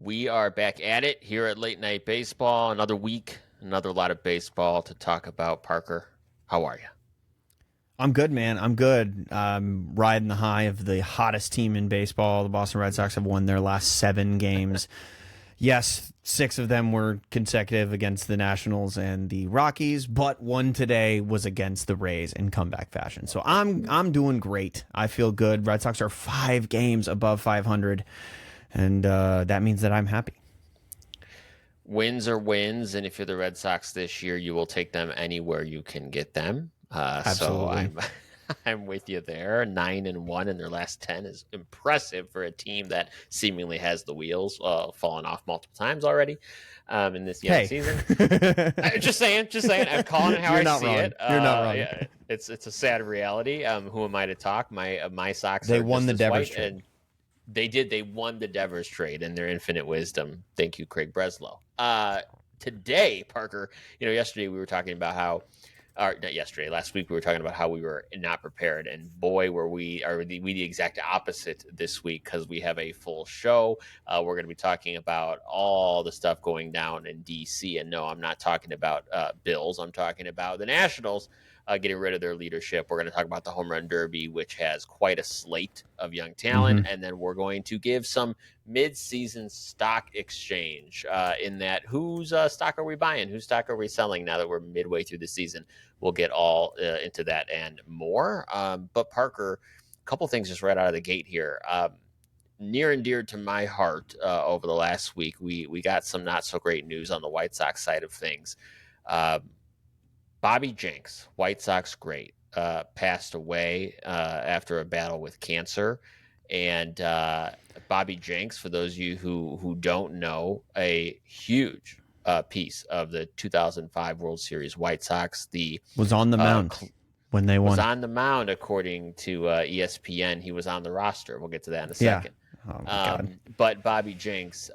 We are back at it here at Late Night Baseball. Another week, another lot of baseball to talk about. Parker, how are you? I'm good, man. I'm good. Riding the high of the hottest team in baseball. The Boston Red Sox have won their last 7 games. Yes, 6 of them were consecutive against the Nationals and the Rockies, but one today was against the Rays in comeback fashion. So I'm doing great. I feel good. Red Sox are 5 games above 500, and that means that I'm happy. Wins are wins, and if you're the Red Sox this year, you will take them anywhere you can get them. So Absolutely. I'm I'm with you there. 9-1 in their last 10 is impressive for a team that seemingly has the wheels fallen off multiple times already in this young Hey, season. Just saying. I'm calling it how you're I not see wrong. it. You're not wrong. Yeah, it's a sad reality. Who am I to talk? My Sox They are won just the as Devers white, trade. and they did. They won the Devers trade and their infinite wisdom. Thank you, Craig Breslow. Today, Parker, yesterday we were talking about how, or not yesterday, last week we were talking about how we were not prepared. And boy, we the exact opposite this week because we have a full show. We're going to be talking about all the stuff going down in D.C. And no, I'm not talking about Bills. I'm talking about the Nationals getting rid of their leadership. We're going to talk about the Home Run Derby, which has quite a slate of young talent. Mm-hmm. And then we're going to give some mid-season stock exchange in that whose stock are we buying? Whose stock are we selling now that we're midway through the season? We'll get all into that and more. But Parker, a couple things just right out of the gate here. Near and dear to my heart over the last week, we got some not so great news on the White Sox side of things. Bobby Jenks, White Sox great, passed away after a battle with cancer. And Bobby Jenks, for those of you who don't know, a huge piece of the 2005 World Series White Sox. The Was on the mound when they was won. on the mound according to ESPN. He was on the roster. We'll get to that in a Yeah. second. Oh my God. But Bobby Jenks,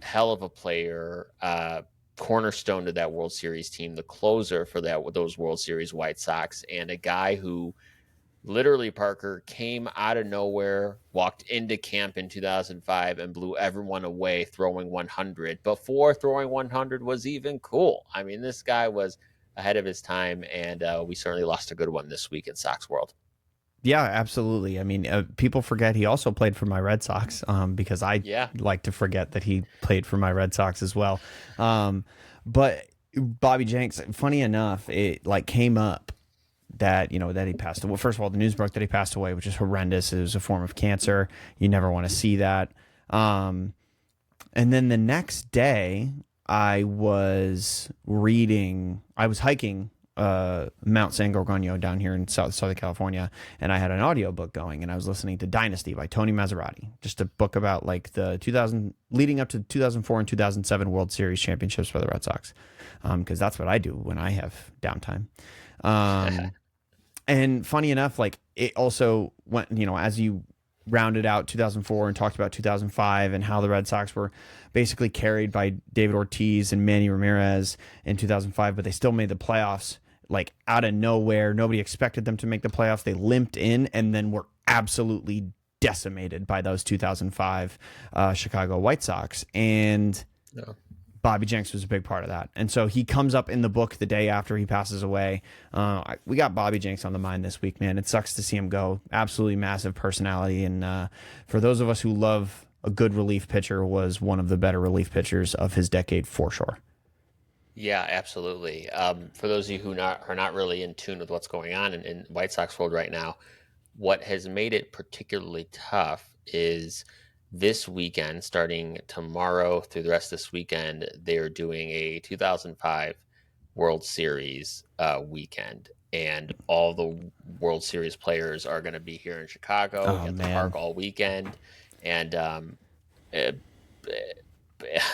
hell of a player, cornerstone to that World Series team, the closer for those World Series White Sox, and a guy who literally, Parker, came out of nowhere, walked into camp in 2005 and blew everyone away throwing 100 before throwing 100 was even cool. I mean, this guy was ahead of his time, and we certainly lost a good one this week in Sox world. Yeah, absolutely. I mean, people forget he also played for my Red Sox because I Yeah. like to forget that he played for my Red Sox as well. But Bobby Jenks, funny enough, it like came up that that he passed away. First of all, the news broke that he passed away, which is horrendous. It was a form of cancer. You never want to see that. And then the next day, I was hiking Mount San Gorgonio down here in Southern California, and I had an audiobook going, and I was listening to Dynasty by Tony Maserati, just a book about like the 2000 leading up to 2004 and 2007 World Series championships for the Red Sox, because that's what I do when I have downtime. Um, and funny enough, like it also went, as you rounded out 2004 and talked about 2005 and how the Red Sox were basically carried by David Ortiz and Manny Ramirez in 2005, but they still made the playoffs like out of nowhere. Nobody expected them to make the playoffs. They limped in and then were absolutely decimated by those 2005 Chicago White Sox. And No. Bobby Jenks was a big part of that. And so he comes up in the book the day after he passes away. We got Bobby Jenks on the mind this week, man. It sucks to see him go. Absolutely massive personality. And for those of us who love a good relief pitcher, was one of the better relief pitchers of his decade for sure. Yeah, absolutely. For those of you who are not really in tune with what's going on in White Sox world right now, what has made it particularly tough is this weekend, starting tomorrow through the rest of this weekend, they're doing a 2005 World Series weekend. And all the World Series players are going to be here in Chicago Oh, at the man. park all weekend. And uh,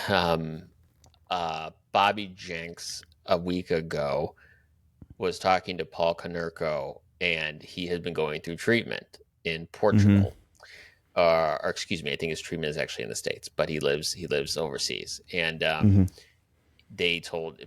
um, Bobby Jenks a week ago was talking to Paul Konerko, and he had been going through treatment in Mm-hmm. Portugal. Or excuse me, I think his treatment is actually in the States, but he lives overseas. And Mm-hmm. they told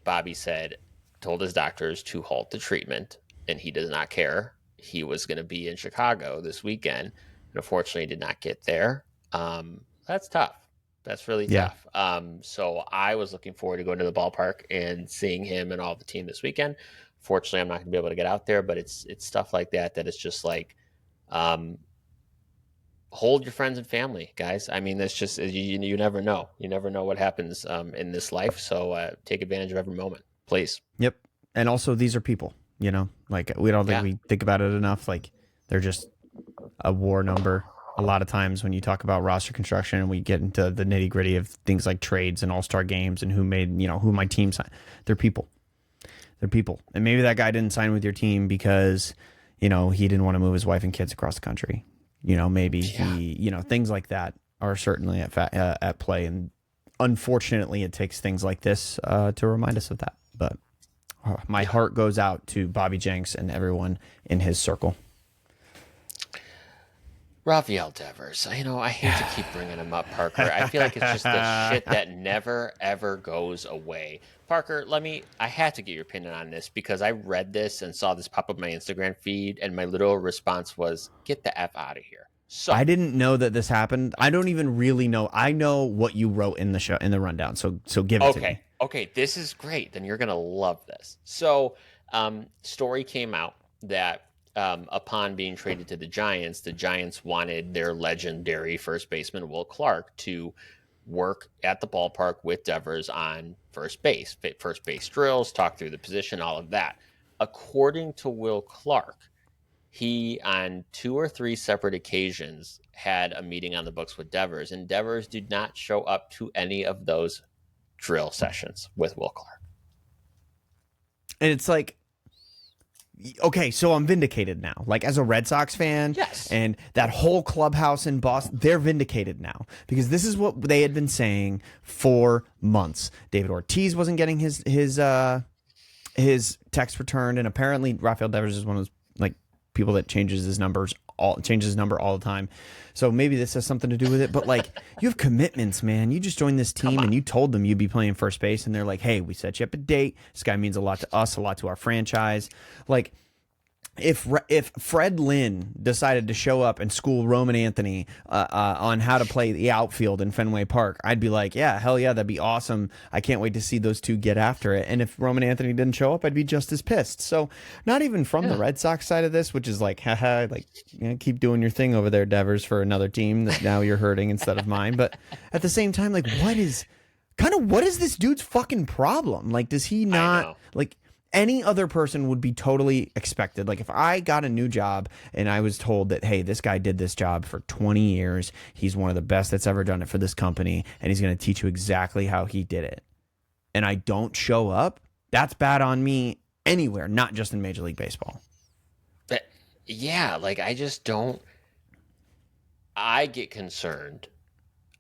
his doctors to halt the treatment, and he does not care. He was going to be in Chicago this weekend, and unfortunately did not get there. That's tough. That's really Yeah. tough. So I was looking forward to going to the ballpark and seeing him and all the team this weekend. Fortunately, I'm not going to be able to get out there, but it's stuff like that it's just like, um, hold your friends and family, guys. I mean, that's just you never know. You never know what happens in this life. So take advantage of every moment, please. Yep. And also, these are people. Like we don't think Yeah, we think about it enough. Like they're just a war number. A lot of times when you talk about roster construction and we get into the nitty gritty of things like trades and all-star games and who made, who my team signed, they're people. They're people. And maybe that guy didn't sign with your team because, he didn't want to move his wife and kids across the country. Maybe he, things like that are certainly at play. And unfortunately, it takes things like this to remind us of that. But my heart goes out to Bobby Jenks and everyone in his circle. Rafael Devers. I hate to keep bringing him up, Parker. I feel like it's just the shit that never, ever goes away. Parker, I had to get your opinion on this because I read this and saw this pop up my Instagram feed, and my little response was, get the F out of here. So I didn't know that this happened. I don't even really know. I know what you wrote in the show, in the rundown. So give it to me. Okay, this is great. Then you're going to love this. So, story came out that upon being traded to the Giants wanted their legendary first baseman, Will Clark, to work at the ballpark with Devers on first base drills, talk through the position, all of that. According to Will Clark, he, on 2 or 3 separate occasions, had a meeting on the books with Devers, and Devers did not show up to any of those drill sessions with Will Clark. And it's like, okay, so I'm vindicated now. Like, as a Red Sox fan, yes, and that whole clubhouse in Boston, they're vindicated now because this is what they had been saying for months. David Ortiz wasn't getting his text returned, and apparently Rafael Devers is one of those like people that changes his number all the time. So maybe this has something to do with it. But like, you have commitments, man. You just joined this team and you told them you'd be playing first base, and they're like, "Hey, we set you up a date. This guy means a lot to us, a lot to our franchise." Like, if Fred Lynn decided to show up and school Roman Anthony on how to play the outfield in Fenway Park, I'd be like, yeah, hell yeah, that'd be awesome. I can't wait to see those two get after it. And if Roman Anthony didn't show up, I'd be just as pissed. So not even from the Red Sox side of this, which is like, haha, like, keep doing your thing over there, Devers, for another team that now you're hurting instead of mine. But at the same time, like, what is this dude's fucking problem? Like, does he not, like, any other person would be totally expected. Like, if I got a new job and I was told that, hey, this guy did this job for 20 years, he's one of the best that's ever done it for this company, and he's going to teach you exactly how he did it, and I don't show up, that's bad on me anywhere, not just in Major League Baseball. But yeah, like, I just don't. I get concerned,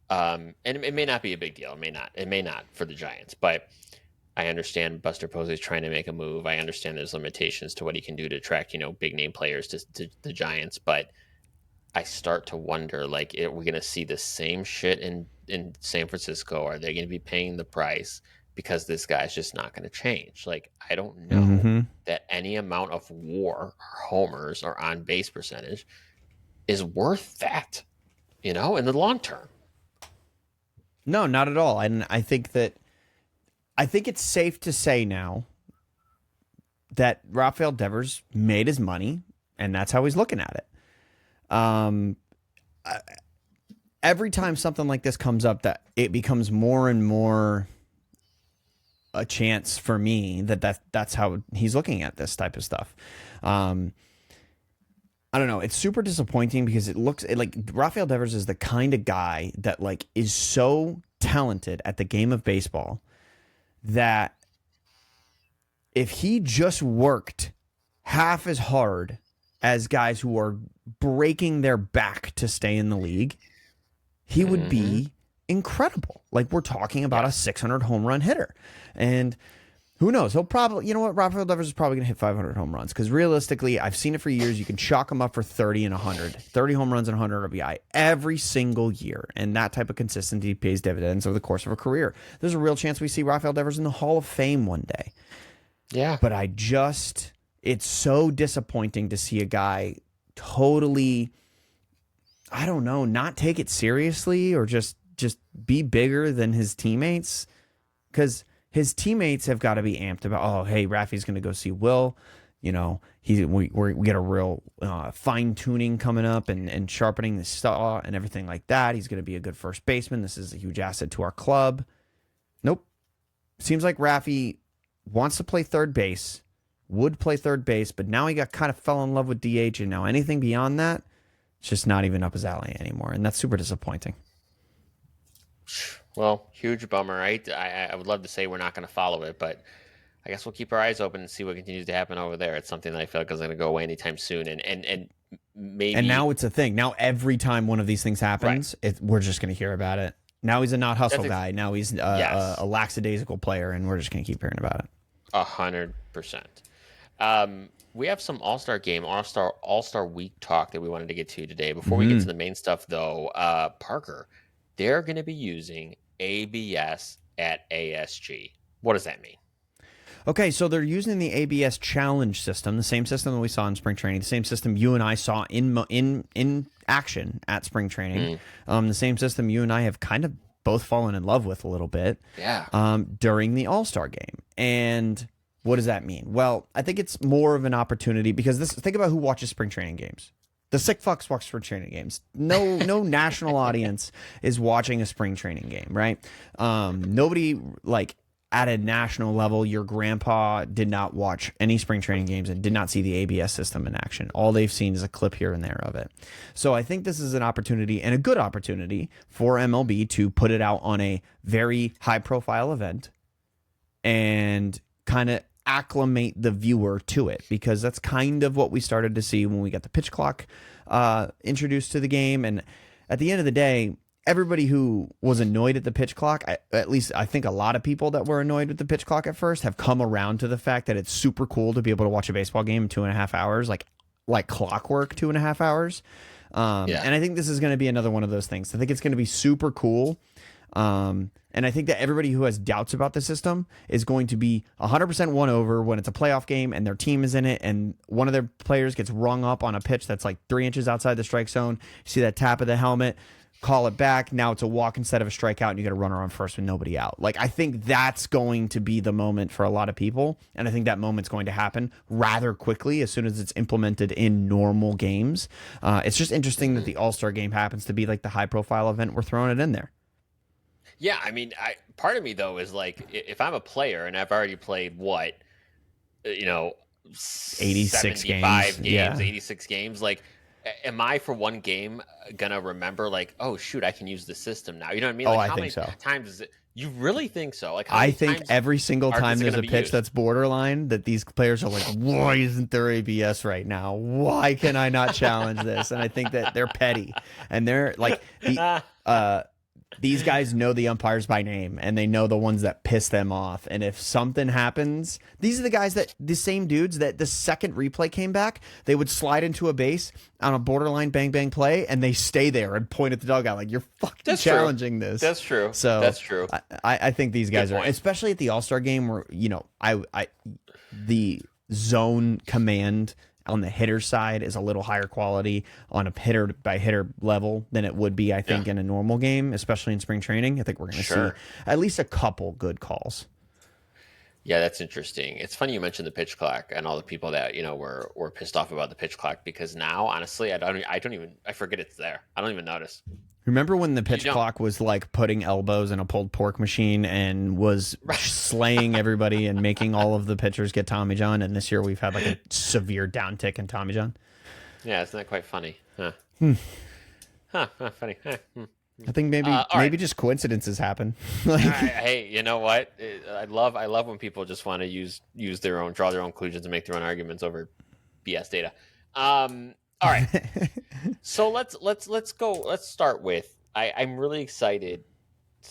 and it may not be a big deal. It may not for the Giants, but I understand Buster Posey is trying to make a move. I understand there's limitations to what he can do to attract, big name players to the Giants. But I start to wonder, like, are we going to see the same shit in San Francisco? Are they going to be paying the price because this guy's just not going to change? Like, I don't know that any amount of WAR or homers or on base percentage is worth that, in the long term. No, not at all. And I think it's safe to say now that Rafael Devers made his money, and that's how he's looking at it. Every time something like this comes up, that it becomes more and more a chance for me that's how he's looking at this type of stuff. I don't know. It's super disappointing because it looks like Rafael Devers is the kind of guy that, like, is so talented at the game of baseball that if he just worked half as hard as guys who are breaking their back to stay in the league, he would be incredible. Like, we're talking about a 600 home run hitter. And who knows? He'll probably, Rafael Devers is probably going to hit 500 home runs, because realistically, I've seen it for years. You can chalk him up for 30 and 100, 30 home runs and 100 RBI every single year. And that type of consistency pays dividends over the course of a career. There's a real chance we see Rafael Devers in the Hall of Fame one day. Yeah. But it's so disappointing to see a guy totally, I don't know, not take it seriously, or just just be bigger than his teammates? Because his teammates have got to be amped about, oh, hey, Rafi's going to go see Will. You know, we get a real fine tuning coming up and sharpening the saw and everything like that. He's going to be a good first baseman. This is a huge asset to our club. Nope. Seems like Rafi wants to play third base, would play third base, but now he kind of fell in love with DH, and now anything beyond that, it's just not even up his alley anymore, and that's super disappointing. Well, huge bummer, right? I would love to say we're not going to follow it, but I guess we'll keep our eyes open and see what continues to happen over there. It's something that I feel like is going to go away anytime soon, and maybe. And now it's a thing. Now every time one of these things happens, we're just going to hear about it. Now he's a not hustle guy. Now he's a lackadaisical player, and we're just going to keep hearing about it. 100%. We have some All-Star game, All-Star Week talk that we wanted to get to today. Before we get to the main stuff, though, Parker, they're going to be using ABS at ASG. What does that mean? Okay, so they're using the ABS challenge system, the same system that we saw in spring training, the same system you and I saw in action at spring training, the same system you and I have kind of both fallen in love with a little bit during the All-Star game. And what does that mean? Well, I think it's more of an opportunity because think about who watches spring training games. The sick fucks watch spring training games. No national audience is watching a spring training game, right? Nobody at a national level, your grandpa did not watch any spring training games and did not see the ABS system in action. All they've seen is a clip here and there of it. So I think this is an opportunity and a good opportunity for MLB to put it out on a very high profile event and kind of acclimate the viewer to it, because that's kind of what we started to see when we got the pitch clock introduced to the game. And at the end of the day, everybody who was annoyed at the pitch clock, at least I think a lot of people that were annoyed with the pitch clock at first have come around to the fact that it's super cool to be able to watch a baseball game in 2.5 hours, like clockwork 2.5 hours. And I think this is going to be another one of those things. I think it's going to be super cool. And I think that everybody who has doubts about the system is going to be 100% won over when it's a playoff game and their team is in it and one of their players gets rung up on a pitch that's like 3 inches outside the strike zone. You see that tap of the helmet, call it back. Now it's a walk instead of a strikeout, and you got a runner on first with nobody out. I think that's going to be the moment for a lot of people, and I think that moment's going to happen rather quickly as soon as it's implemented in normal games. It's just interesting that the All-Star game happens to be like the high-profile event. We're throwing it in there. Yeah, I mean, part of me, though, is if I'm a player and I've already played 86 games, 86 games, am I for one game gonna remember oh shoot, I can use the system now? You know what I mean? I think so. Times is it? You really think so? I think every single time there's a pitch that's borderline, that these players are like, why isn't there ABS right now? Why can I not challenge this? And I think that they're petty, and they're these guys know the umpires by name, and they know the ones that piss them off. And if something happens, these are the same dudes that the second replay came back, they would slide into a base on a borderline bang bang play, and they stay there and point at the dugout like, you're fucking challenging this. That's true. So that's true. I think these guys are, especially at the All-Star game where, the zone command on the hitter side is a little higher quality on a hitter by hitter level than it would be, I think, in a normal game, especially in spring training. I think we're going to see at least a couple good calls. Yeah, that's interesting. It's funny you mentioned the pitch clock and all the people that were pissed off about the pitch clock, because now, honestly, I forget it's there. I don't even notice. Remember when the pitch clock was like putting elbows in a pulled pork machine and was slaying everybody and making all of the pitchers get Tommy John? And this year we've had a severe downtick in Tommy John. Yeah, isn't that quite funny? Huh. Funny. I think maybe just coincidences happen. Hey, you know what? I love when people just want to use their own, draw their own conclusions and make their own arguments over BS data. All right. So let's go. Let's start with I'm really excited.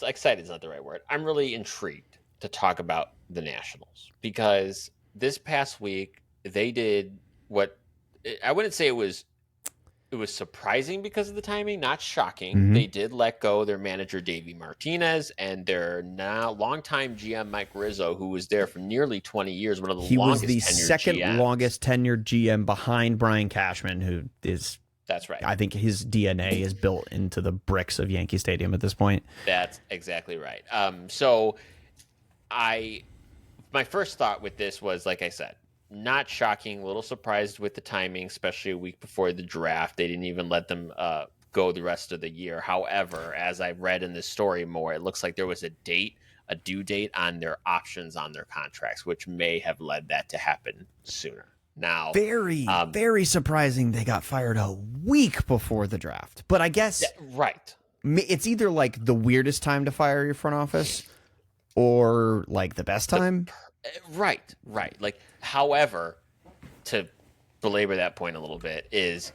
Excited is not the right word. I'm really intrigued to talk about the Nationals, because this past week they did what I wouldn't say it was surprising because of the timing, not shocking. Mm-hmm. They did let go their manager, Davey Martinez, and their now longtime GM, Mike Rizzo, who was there for nearly 20 years, one of the longest tenured GMs. He was the second longest tenured GM behind Brian Cashman, who is That's right. I think his DNA is built into the bricks of Yankee Stadium at this point. That's exactly right. So my first thought with this was, like I said, not shocking, a little surprised with the timing, especially a week before the draft. They didn't even let them go the rest of the year. However, as I read in this story more, it looks like there was a due date on their options on their contracts, which may have led that to happen sooner. Now, Very surprising they got fired a week before the draft. But I guess right. it's either like the weirdest time to fire your front office or like the best time. Right. Like, however, to belabor that point a little bit, is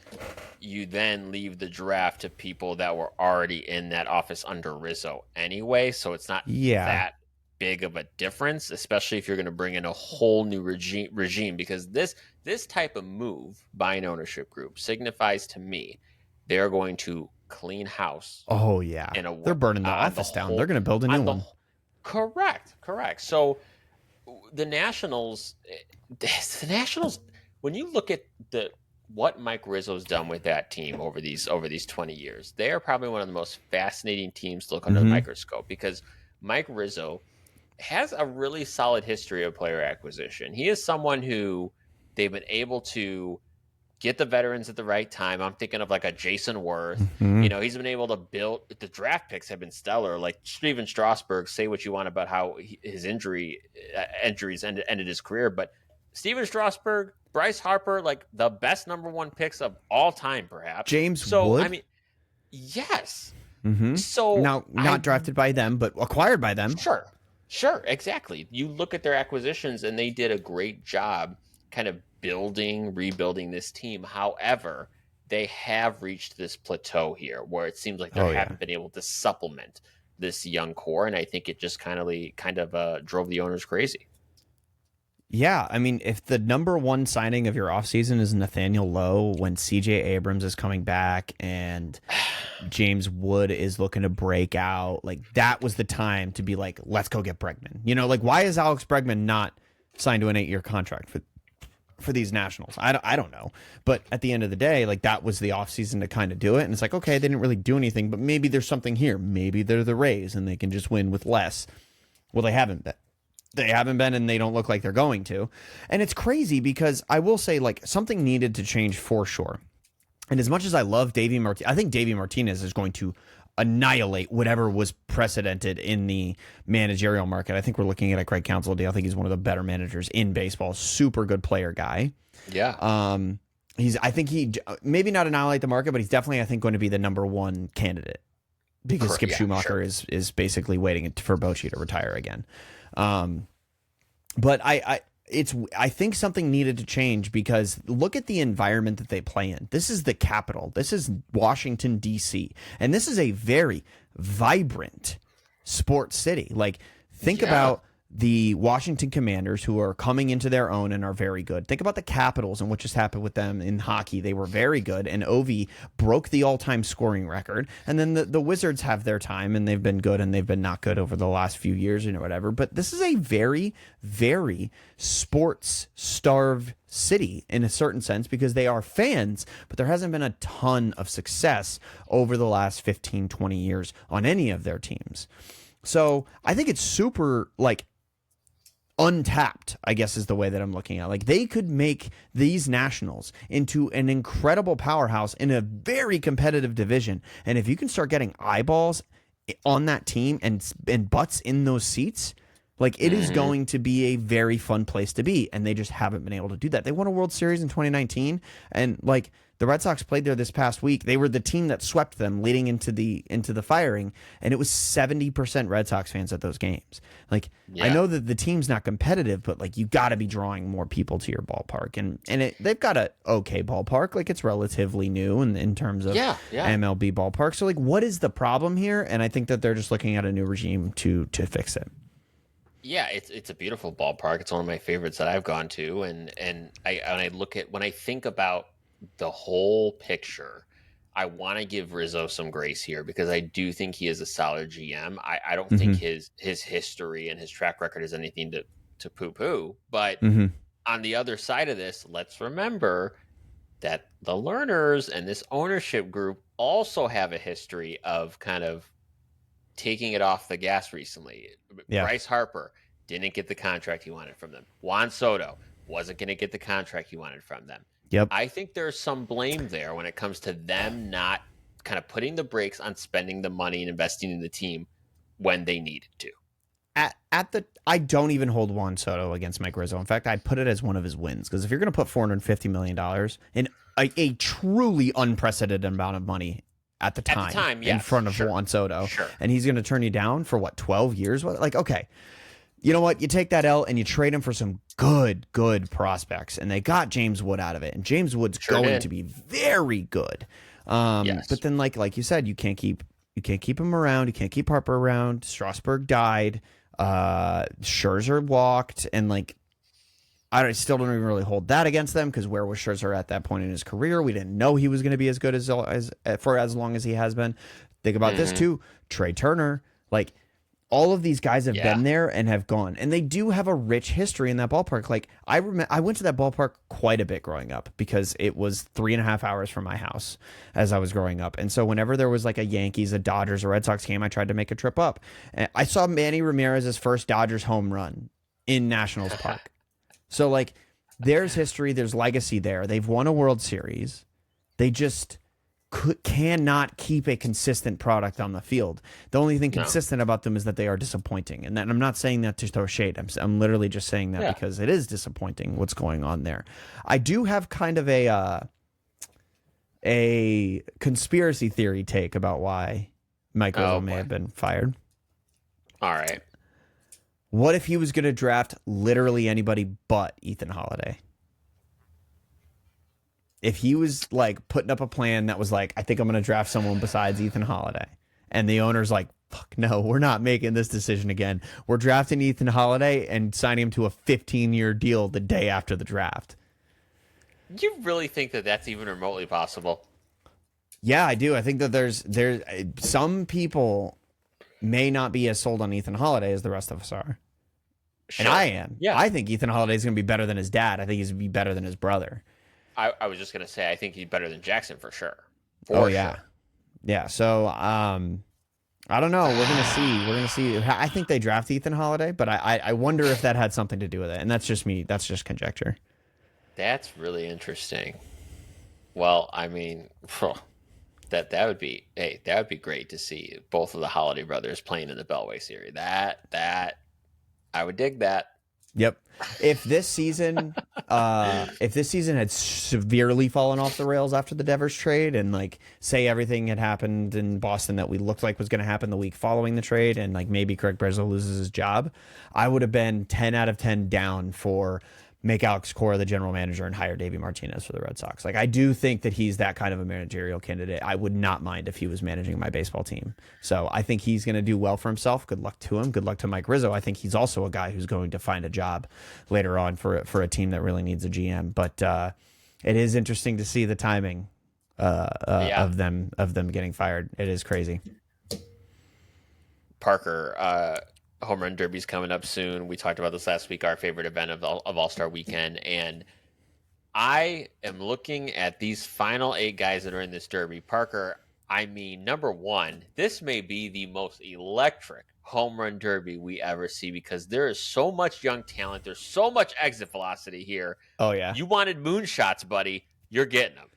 you then leave the draft to people that were already in that office under Rizzo anyway, so it's not that big of a difference, especially if you're going to bring in a whole new regime, because this type of move by an ownership group signifies to me they're going to clean house. Oh yeah, they're burning the office down. They're going to build a new one. Correct. So the Nationals, when you look at what Mike Rizzo's done with that team over these 20 years, they are probably one of the most fascinating teams to look under the microscope, because Mike Rizzo has a really solid history of player acquisition. He is someone who they've been able to get the veterans at the right time. I'm thinking of like a Jason Worth. He's been able to build. The draft picks have been stellar. Like Steven Strasburg, say what you want about how his injuries ended his career, but Steven Strasburg, Bryce Harper, like the best number one picks of all time, perhaps. James Wood? I mean, yes. So now, not drafted by them, but acquired by them. Sure, exactly. You look at their acquisitions, and they did a great job kind of rebuilding this team. However, they have reached this plateau here where it seems like they haven't been able to supplement this young core, and I think it just kind of drove the owners crazy. Yeah, I mean, if the number one signing of your offseason is Nathaniel Lowe when CJ Abrams is coming back and James Wood is looking to break out, like that was the time to be like, let's go get Bregman. Like why is Alex Bregman not signed to an 8-year contract for these Nationals? I don't know. But at the end of the day, like that was the offseason to kind of do it. And it's like, okay, they didn't really do anything, but maybe there's something here. Maybe they're the Rays and they can just win with less. Well, they haven't been. They haven't been, and they don't look like they're going to. And it's crazy because I will say, like, something needed to change for sure. And as much as I love Davey Martinez, I think Davey Martinez is going to annihilate whatever was precedented in the managerial market. I think we're looking at a Craig Counsell deal. I think he's one of the better managers in baseball. Super good player guy. Yeah. I think he maybe not annihilate the market, but he's definitely, I think, going to be the number one candidate because Skip Schumacher is basically waiting for Bochy to retire again. But I think something needed to change because look at the environment that they play in. This is the capital. This is Washington, D.C. And this is a very vibrant sports city. Like, think about the Washington Commanders, who are coming into their own and are very good. Think about the Capitals and what just happened with them in hockey. They were very good, and Ovi broke the all-time scoring record. And then the Wizards have their time, and they've been good, and they've been not good over the last few years, whatever. But this is a very, very sports-starved city in a certain sense because they are fans, but there hasn't been a ton of success over the last 15, 20 years on any of their teams. So I think it's super, like, untapped, I guess is the way that I'm looking at. Like, they could make these Nationals into an incredible powerhouse in a very competitive division. And if you can start getting eyeballs on that team and butts in those seats, like, it is going to be a very fun place to be. And they just haven't been able to do that. They won a World Series in 2019. And, like, the Red Sox played there this past week. They were the team that swept them leading into the firing, and it was 70% Red Sox fans at those games. Like, I know that the team's not competitive, but like you got to be drawing more people to your ballpark, and they've got a okay ballpark. Like, it's relatively new in terms of MLB ballpark. So like, what is the problem here? And I think that they're just looking at a new regime to fix it. Yeah, it's a beautiful ballpark. It's one of my favorites that I've gone to, and when I think about the whole picture, I want to give Rizzo some grace here because I do think he is a solid GM. I don't think his history and his track record is anything to poo-poo. But on the other side of this, let's remember that the learners and this ownership group also have a history of kind of taking it off the gas recently. Yeah. Bryce Harper didn't get the contract he wanted from them. Juan Soto wasn't going to get the contract he wanted from them. Yep. I think there's some blame there when it comes to them not kind of putting the brakes on spending the money and investing in the team when they needed to. I don't even hold Juan Soto against Mike Rizzo. In fact, I'd put it as one of his wins, because if you're going to put $450 million in a truly unprecedented amount of money at the time yes, in front of Juan Soto, and he's going to turn you down for what, 12 years? What, like, okay, you know what? You take that L and you trade him for some good prospects, and they got James Wood out of it, and James Wood's going to be very good. But then, like you said, you can't keep him around. You can't keep Harper around. Strasburg died. Scherzer walked, and like I still don't even really hold that against them, because where was Scherzer at that point in his career? We didn't know he was going to be as good as for as long as he has been. Think about this too. Trey Turner, like all of these guys have been there and have gone, and they do have a rich history in that ballpark. Like I went to that ballpark quite a bit growing up, because it was 3.5 hours from my house as I was growing up. And so whenever there was like a Yankees, a Dodgers, a Red Sox game, I tried to make a trip up. And I saw Manny Ramirez's first Dodgers home run in Nationals Park. So like there's history, there's legacy there. They've won a World Series. They just cannot keep a consistent product on the field. The only thing consistent about them is that they are disappointing. And I'm not saying that to throw shade. I'm literally just saying that because it is disappointing what's going on there. I do have kind of a conspiracy theory take about why Mike Rizzo may have been fired. All right. What if he was going to draft literally anybody but Ethan Holiday? If he was like putting up a plan that was like, I think I'm going to draft someone besides Ethan Holiday, and the owner's like, fuck no, we're not making this decision again. We're drafting Ethan Holiday and signing him to a 15-year deal the day after the draft. Do you really think that that's even remotely possible? Yeah, I do. I think that there's some people may not be as sold on Ethan Holiday as the rest of us are. Sure. And I am. Yeah. I think Ethan Holiday is going to be better than his dad. I think he's going to be better than his brother. I was just going to say, I think he's better than Jackson for sure. Yeah. Yeah. So, I don't know. We're going to see. I think they draft Ethan Holiday, but I wonder if that had something to do with it. And that's just me. That's just conjecture. That's really interesting. Well, I mean, that would be great to see both of the Holiday brothers playing in the Beltway series. That I would dig that. Yep. If this season had severely fallen off the rails after the Devers trade, and like say everything had happened in Boston that we looked like was going to happen the week following the trade, and like maybe Craig Breslow loses his job, I would have been 10 out of 10 down for make Alex Cora the general manager and hire Davey Martinez for the Red Sox. Like I do think that he's that kind of a managerial candidate. I would not mind if he was managing my baseball team. So I think he's going to do well for himself. Good luck to him. Good luck to Mike Rizzo. I think he's also a guy who's going to find a job later on for a team that really needs a GM. But it is interesting to see the timing of them getting fired. It is crazy. Parker, Home Run Derby's coming up soon. We talked about this last week, our favorite event of All-Star Weekend. And I am looking at these final 8 guys that are in this Derby. Parker, I mean, number one, this may be the most electric Home Run Derby we ever see, because there is so much young talent. There's so much exit velocity here. Oh, yeah. You wanted moonshots, buddy. You're getting them.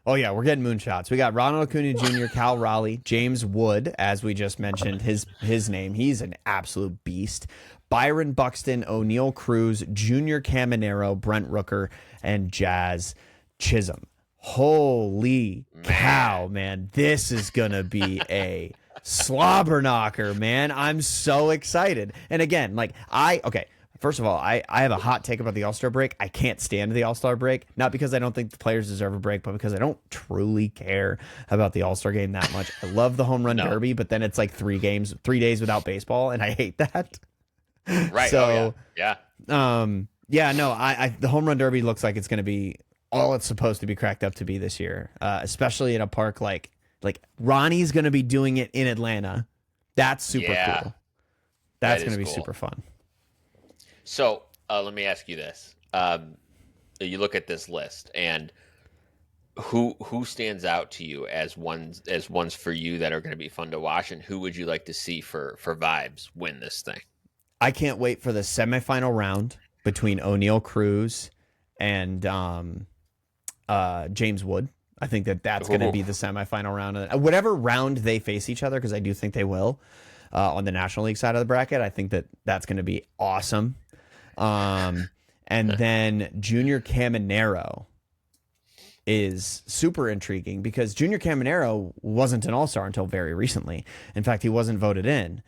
Oh, yeah, we're getting moonshots. We got Ronald Acuna Jr., Cal Raleigh, James Wood, as we just mentioned, his name. He's an absolute beast. Byron Buxton, O'Neal Cruz, Junior Caminero, Brent Rooker, and Jazz Chisholm. Holy cow, man. This is going to be a slobber knocker, man. I'm so excited. And again, first of all, I have a hot take about the All-Star break. I can't stand the All-Star break, not because I don't think the players deserve a break, but because I don't truly care about the All-Star game that much. I love the Home Run Derby, but then it's like 3 days without baseball, and I hate that. Right. So, yeah. The Home Run Derby looks like it's going to be all it's supposed to be cracked up to be this year, especially in a park like Ronnie's going to be doing it in Atlanta. That's super cool. That's going to be super fun. So let me ask you this. You look at this list, and Who stands out to you as ones for you that are going to be fun to watch, and who would you like to see for vibes win this thing? I can't wait for the semifinal round between O'Neal Cruz and James Wood. I think that's going to be the semifinal round. Whatever round they face each other, because I do think they will on the National League side of the bracket. I think that's going to be awesome. And then Junior Caminero is super intriguing because Junior Caminero wasn't an all-star until very recently. In fact, he wasn't voted in.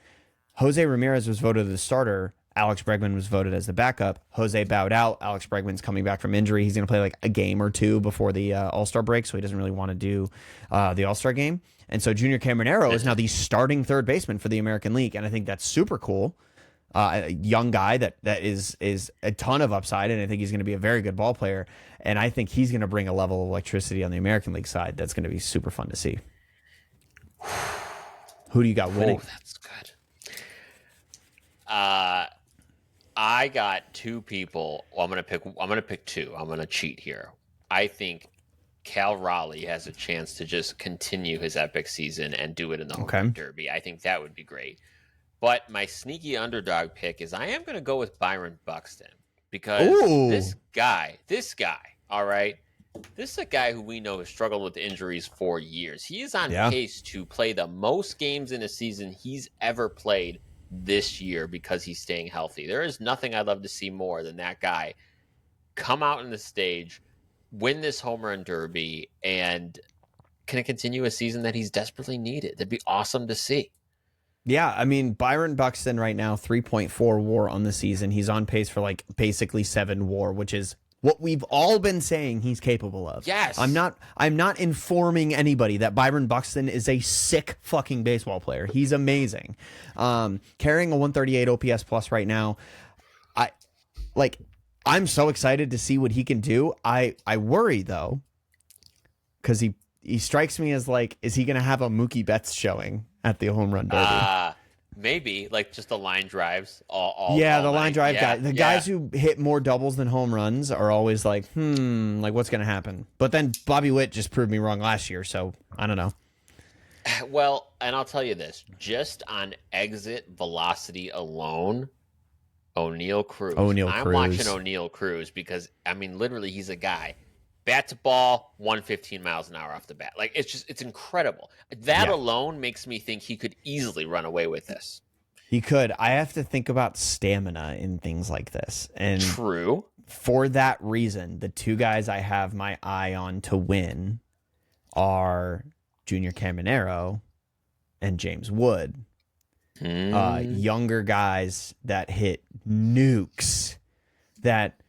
Jose Ramirez was voted as the starter. Alex Bregman was voted as the backup. Jose bowed out. Alex Bregman's coming back from injury. He's going to play like a game or two before the All-Star break, so he doesn't really want to do the All-Star game. And so Junior Caminero is now the starting third baseman for the American League, and I think that's super cool. A young guy that is a ton of upside, and I think he's going to be a very good ball player. And I think he's going to bring a level of electricity on the American League side that's going to be super fun to see. Who do you got winning? Oh, that's good. I got two people. Well, I'm gonna pick two. I'm gonna cheat here. I think Cal Raleigh has a chance to just continue his epic season and do it in the home run derby. I think that would be great. But my sneaky underdog pick is I am going to go with Byron Buxton because this guy, all right, this is a guy who we know has struggled with injuries for years. He is on pace to play the most games in a season he's ever played this year because he's staying healthy. There is nothing I'd love to see more than that guy come out on the stage, win this home run derby, and can continue a season that he's desperately needed. That'd be awesome to see. Yeah, I mean, Byron Buxton right now, 3.4 WAR on the season. He's on pace for like basically 7 WAR, which is what we've all been saying he's capable of. Yes. I'm not informing anybody that Byron Buxton is a sick fucking baseball player. He's amazing. Carrying a 138 OPS plus right now. I'm so excited to see what he can do. I worry though, because he strikes me as like, is he going to have a Mookie Betts showing at the home run derby? Maybe like just the line drives. The line drive guy. The guys who hit more doubles than home runs are always like, like what's going to happen? But then Bobby Witt just proved me wrong last year, so I don't know. Well, and I'll tell you this, just on exit velocity alone, O'Neal Cruz. I'm watching O'Neal Cruz because, I mean, literally he's a guy. Bat to ball, 115 miles an hour off the bat. Like, it's incredible. That alone makes me think he could easily run away with this. He could. I have to think about stamina in things like this. And true. For that reason, the two guys I have my eye on to win are Junior Caminero and James Wood. Younger guys that hit nukes that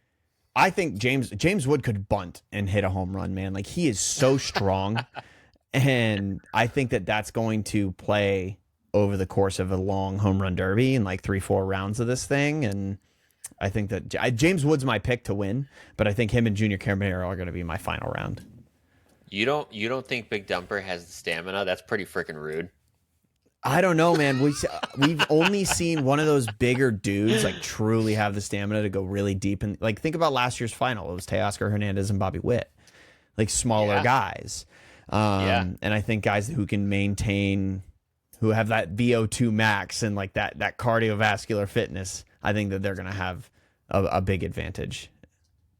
I think James Wood could bunt and hit a home run, man. Like, he is so strong. And I think that's going to play over the course of a long home run derby in like 3-4 rounds of this thing. And I think that James Wood's my pick to win, but I think him and Junior Caminero are going to be my final round. You don't think Big Dumper has the stamina? That's pretty freaking rude. I don't know, man. We've only seen one of those bigger dudes like truly have the stamina to go really deep. And like, think about last year's final. It was Teoscar Hernandez and Bobby Witt, like smaller guys. And I think guys who can maintain, who have that VO2 max and like that cardiovascular fitness, I think that they're going to have a big advantage.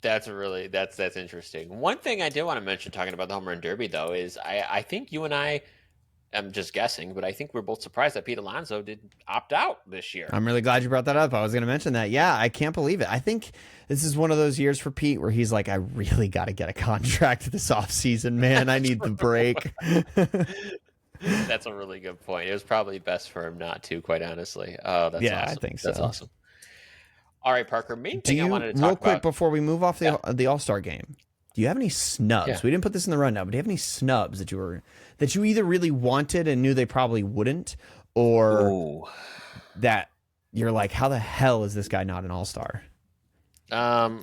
That's interesting. One thing I did want to mention talking about the home run derby though is I think you and I, I'm just guessing, but I think we're both surprised that Pete Alonso did opt out this year. I'm really glad you brought that up. I was going to mention that. Yeah, I can't believe it. I think this is one of those years for Pete where he's like, I really got to get a contract this offseason, man. I need the break. That's a really good point. It was probably best for him not to, quite honestly. Oh, that's awesome. I think so. That's awesome. All right, Parker, main thing I wanted to talk real about. Quick, before we move off the All-Star game, do you have any snubs? Yeah. We didn't put this in the rundown, but do you have any snubs that you either really wanted and knew they probably wouldn't, or that you're like, how the hell is this guy not an all-star? I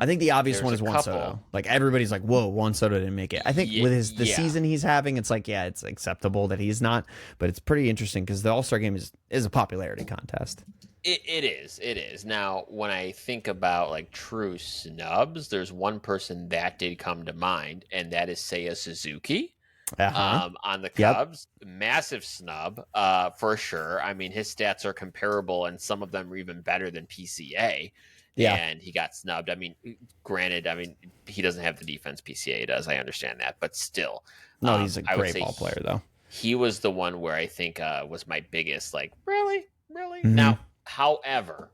think the obvious one is Juan Soto. Like, everybody's like, whoa, Juan Soto didn't make it. I think with the season he's having, it's like, it's acceptable that he's not, but it's pretty interesting because the All-Star game is a popularity contest. It is. It is. Now, when I think about like true snubs, there's one person that did come to mind, and that is Seiya Suzuki. Uh-huh. On the Yep. Cubs. Massive snub, for sure. I mean, his stats are comparable, and some of them are even better than PCA. Yeah. And he got snubbed. I mean, granted, he doesn't have the defense PCA does. I understand that, but still, No, he's a I would great say ball player, though. he was the one where I think was my biggest, like, really. Mm-hmm. Now, however,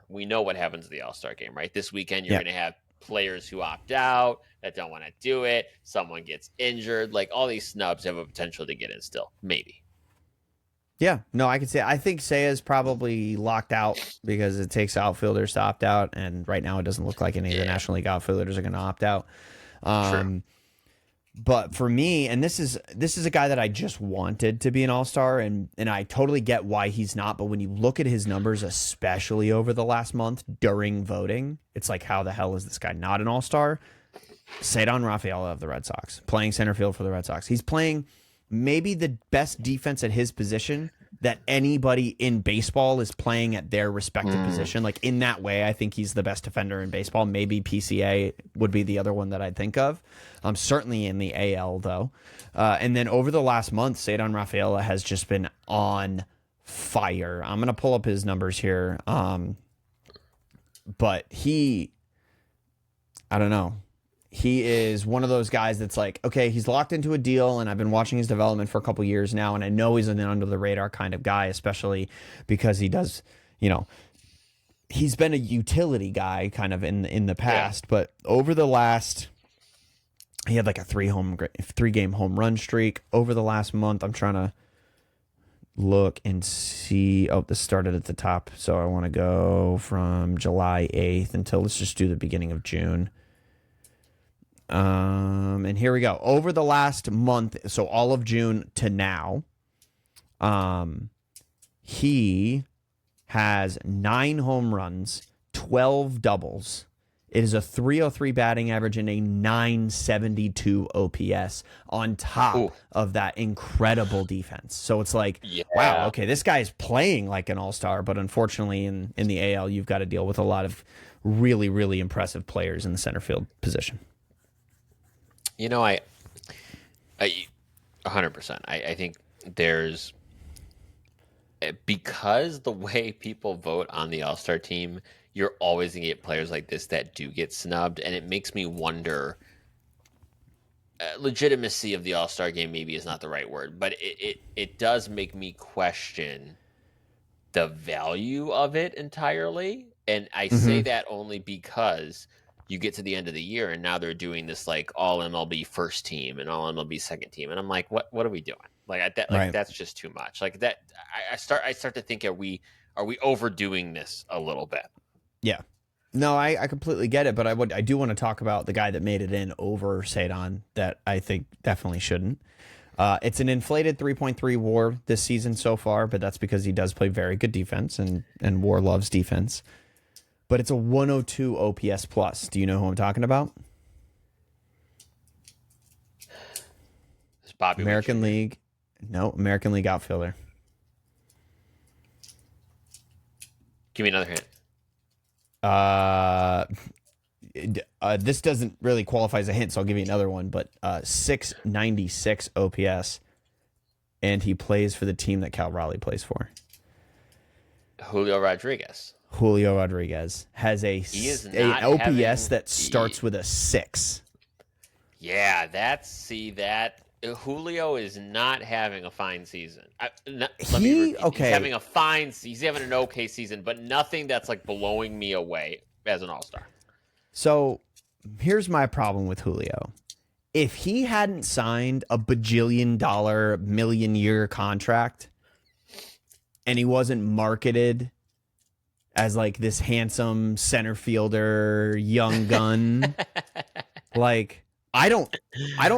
we know what happens at the All-Star game, right? This weekend, you're Yep. going to have players who opt out, that don't want to do it. Someone gets injured. Like, all these snubs have a potential to get in still. Maybe. Yeah, no, I can say I think Seiya's probably locked out because it takes outfielders to opt out, and right now it doesn't look like any of the National League outfielders are going to opt out. True. But for me, and this is a guy that I just wanted to be an all-star, and I totally get why he's not. But when you look at his numbers, especially over the last month during voting, it's like, how the hell is this guy not an all-star? Cedar Rafaela of the Red Sox, playing center field for the Red Sox. He's playing maybe the best defense at his position that anybody in baseball is playing at their respective position. Like, in that way, I think he's the best defender in baseball. Maybe PCA would be the other one that I'd think of. Certainly in the AL, though. And then over the last month, Cedar Rafaela has just been on fire. I'm going to pull up his numbers here. But I don't know. He is one of those guys that's like, okay, he's locked into a deal, and I've been watching his development for a couple years now, and I know he's an under the radar kind of guy, especially because he does, he's been a utility guy kind of in the past, but over the last, he had like a 3-game home run streak over the last month. I'm trying to look and see. Oh, this started at the top, so I want to go from July 8th until, let's just do the beginning of June. And here we go. Over the last month, so all of June to now, he has 9 home runs, 12 doubles. It is a 303 batting average and a 972 OPS on top of that incredible defense. So it's like, wow, okay, this guy is playing like an all-star, but unfortunately in the AL, you've got to deal with a lot of really, really impressive players in the center field position. I 100%. I think there's, because the way people vote on the All-Star team, you're always going to get players like this that do get snubbed, and it makes me wonder, legitimacy of the All-Star game maybe is not the right word, but it does make me question the value of it entirely. And I say that only because you get to the end of the year, and now they're doing this like all MLB first team and all MLB second team, and I'm like, what are we doing? That's just too much. Like that, I start to think, are we overdoing this a little bit? Yeah, no, I completely get it, but I do want to talk about the guy that made it in over Cedar that I think definitely shouldn't. It's an inflated 3.3 WAR this season so far, but that's because he does play very good defense, and WAR loves defense. But it's a 102 OPS plus. Do you know who I'm talking about? It's Bobby American League. No, American League outfielder. Give me another hint. This doesn't really qualify as a hint, so I'll give you another one. But 696 OPS, and he plays for the team that Cal Raleigh plays for. Julio Rodriguez. Julio Rodriguez has an OPS that starts with a 6. Yeah, Julio is not having a fine season. He's having he's having an okay season, but nothing that's like blowing me away as an all-star. So here's my problem with Julio. If he hadn't signed a bajillion-dollar, million-year contract, and he wasn't marketed as like this handsome center fielder, young gun, like I don't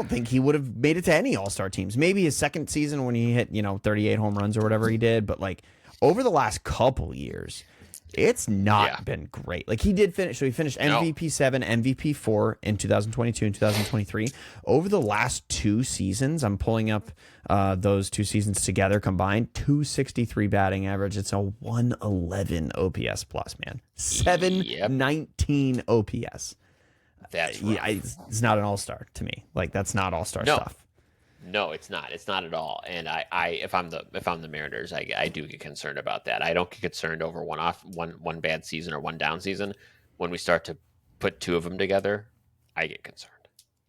think he would have made it to any All-Star teams. Maybe his second season when he hit 38 home runs or whatever he did, but like over the last couple years, It's Yeah. not been great. Like he did finish, so he finished No. MVP 7, MVP 4 in 2022 and 2023. Over the last 2 seasons, I'm pulling up those 2 seasons together combined, 263 batting average. It's a 111 OPS plus, man. Yep. 719 OPS. That's Yeah, rough. it's not an all-star to me. Like that's not all-star No. stuff. No, it's not. It's not at all. And if I'm the Mariners, I do get concerned about that. I don't get concerned over one bad season or one down season. When we start to put two of them together, I get concerned.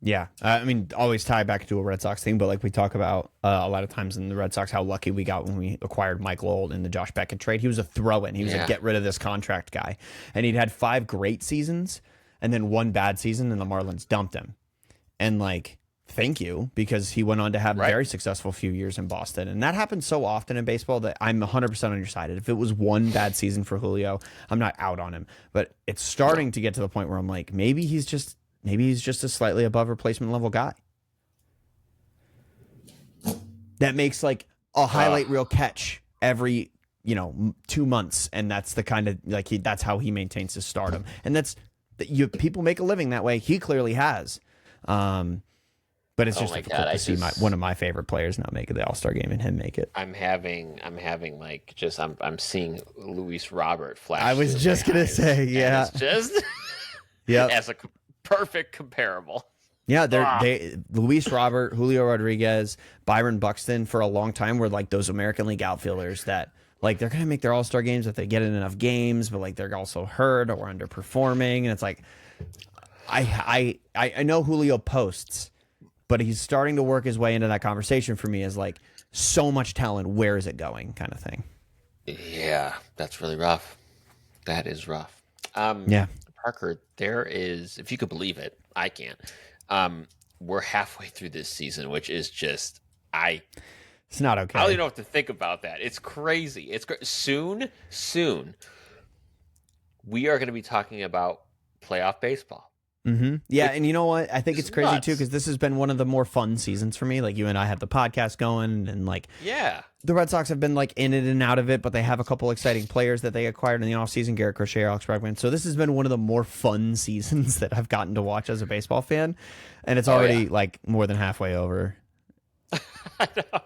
Yeah, I mean, always tie back to a Red Sox thing, but like we talk about a lot of times in the Red Sox, how lucky we got when we acquired Mike Lowell in the Josh Beckett trade. He was a throw-in. He was a get rid of this contract guy, and he'd had 5 great seasons and then 1 bad season, and the Marlins dumped him. And like, thank you, because he went on to have a very successful few years in Boston, and that happens so often in baseball that I'm 100% on your side. If it was one bad season for Julio, I'm not out on him, but it's starting to get to the point where I'm like, maybe he's just a slightly above replacement level guy that makes like a highlight reel catch every 2 months, and that's the kind of like that's how he maintains his stardom, and that's people make a living that way. He clearly has, but it's just difficult to see one of my favorite players not make it the All-Star game and him make it. I'm having like just I'm seeing Luis Robert flash. I was just gonna say, yeah, it's just as a perfect comparable. Yeah, they Luis Robert, Julio Rodriguez, Byron Buxton for a long time were like those American League outfielders that like they're gonna make their All-Star games if they get in enough games, but like they're also hurt or underperforming, and it's like I know Julio posts, but he's starting to work his way into that conversation for me as like so much talent, where is it going kind of thing. Yeah, that's really rough. That is rough. Yeah. Parker, there is, if you could believe it, I can't. We're halfway through this season, which is just it's not okay. I don't even know what to think about that. It's crazy. It's soon we are going to be talking about playoff baseball. Mm-hmm. Yeah, and you know what? I think it's crazy nuts. too, because this has been one of the more fun seasons for me. Like you and I have the podcast going, and like the Red Sox have been like in it and out of it, but they have a couple exciting players that they acquired in the offseason, Garrett Crochet, Alex Bregman. So this has been one of the more fun seasons that I've gotten to watch as a baseball fan, and it's already like more than halfway over. I know,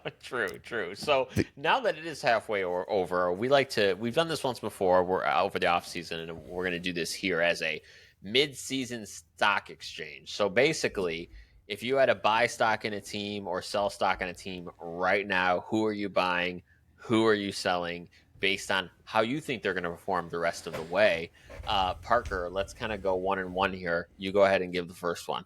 true. So now that it is halfway over, we've done this once before. We're over the off season, and we're going to do this here as a mid-season stock exchange. So basically, if you had to buy stock in a team or sell stock in a team right now, who are you buying? Who are you selling? Based on how you think they're going to perform the rest of the way. Parker, let's kind of go 1-1 here. You go ahead and give the first one.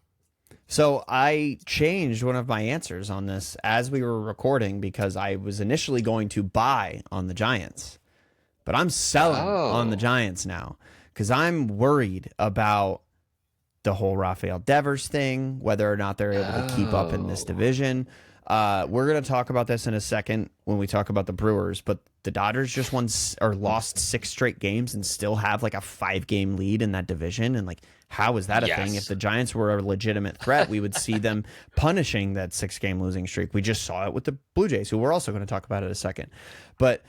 So I changed one of my answers on this as we were recording because I was initially going to buy on the Giants, but I'm selling on the Giants now because I'm worried about the whole Rafael Devers thing, whether or not they're able to keep up in this division. We're going to talk about this in a second when we talk about the Brewers, but the Dodgers just lost 6 straight games and still have like a 5-game lead in that division. And like, how is that a thing? If the Giants were a legitimate threat, we would see them punishing that 6-game losing streak. We just saw it with the Blue Jays, who we're also going to talk about in a second. But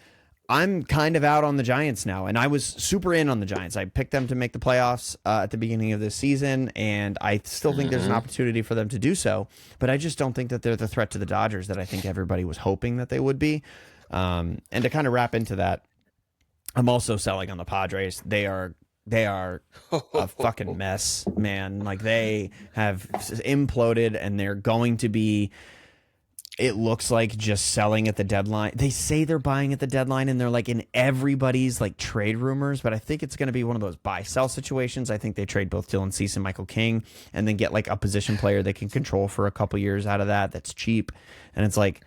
I'm kind of out on the Giants now, and I was super in on the Giants. I picked them to make the playoffs at the beginning of this season, and I still think there's an opportunity for them to do so, but I just don't think that they're the threat to the Dodgers that I think everybody was hoping that they would be. And to kind of wrap into that, I'm also selling on the Padres. They are a fucking mess, man. Like they have imploded, and they're going to be, it looks like, just selling at the deadline. They say they're buying at the deadline, and they're like in everybody's like trade rumors, but I think it's going to be one of those buy-sell situations. I think they trade both Dylan Cease and Michael King and then get like a position player they can control for a couple years out of that's cheap. And it's like,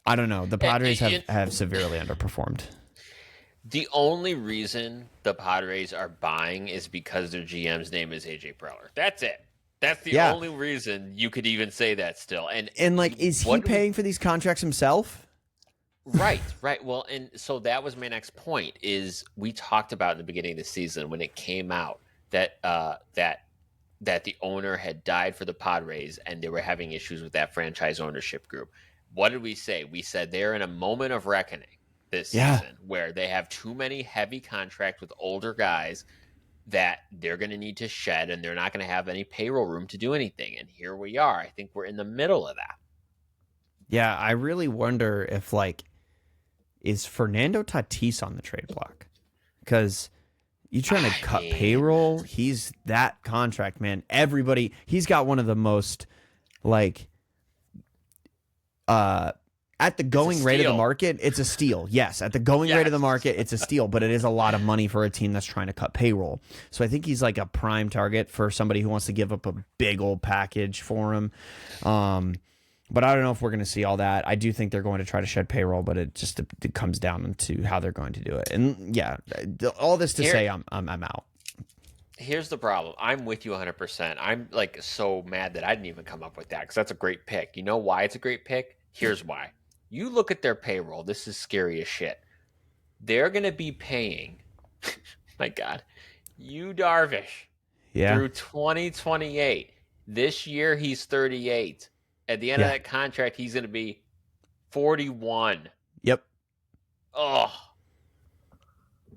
I don't know. The Padres have severely underperformed. The only reason the Padres are buying is because their GM's name is AJ Preller. That's it. That's the only reason you could even say that still. And like, is he paying for these contracts himself? Right. Well, and so that was my next point is we talked about in the beginning of the season when it came out that that the owner had died for the Padres and they were having issues with that franchise ownership group. What did we say? We said they're in a moment of reckoning. this Yeah. season, where they have too many heavy contracts with older guys that they're going to need to shed, and they're not going to have any payroll room to do anything. And here we are. I think we're in the middle of that. Yeah, I really wonder if is Fernando Tatis on the trade block? Because you trying to cut payroll, he's that contract, man. Everybody, he's got one of the most at the going rate of the market, it's a steal. Yes, at the going rate of the market, it's a steal, but it is a lot of money for a team that's trying to cut payroll. So I think he's like a prime target for somebody who wants to give up a big old package for him. But I don't know if we're going to see all that. I do think they're going to try to shed payroll, but it comes down to how they're going to do it. And yeah, all this to say, I'm out. Here's the problem. I'm with you 100%. I'm like so mad that I didn't even come up with that, because that's a great pick. You know why it's a great pick? Here's why. You look at their payroll. This is scary as shit. They're going to be paying, my God, Yu Darvish through 2028. This year, he's 38. At the end of that contract, he's going to be 41. Yep. Oh,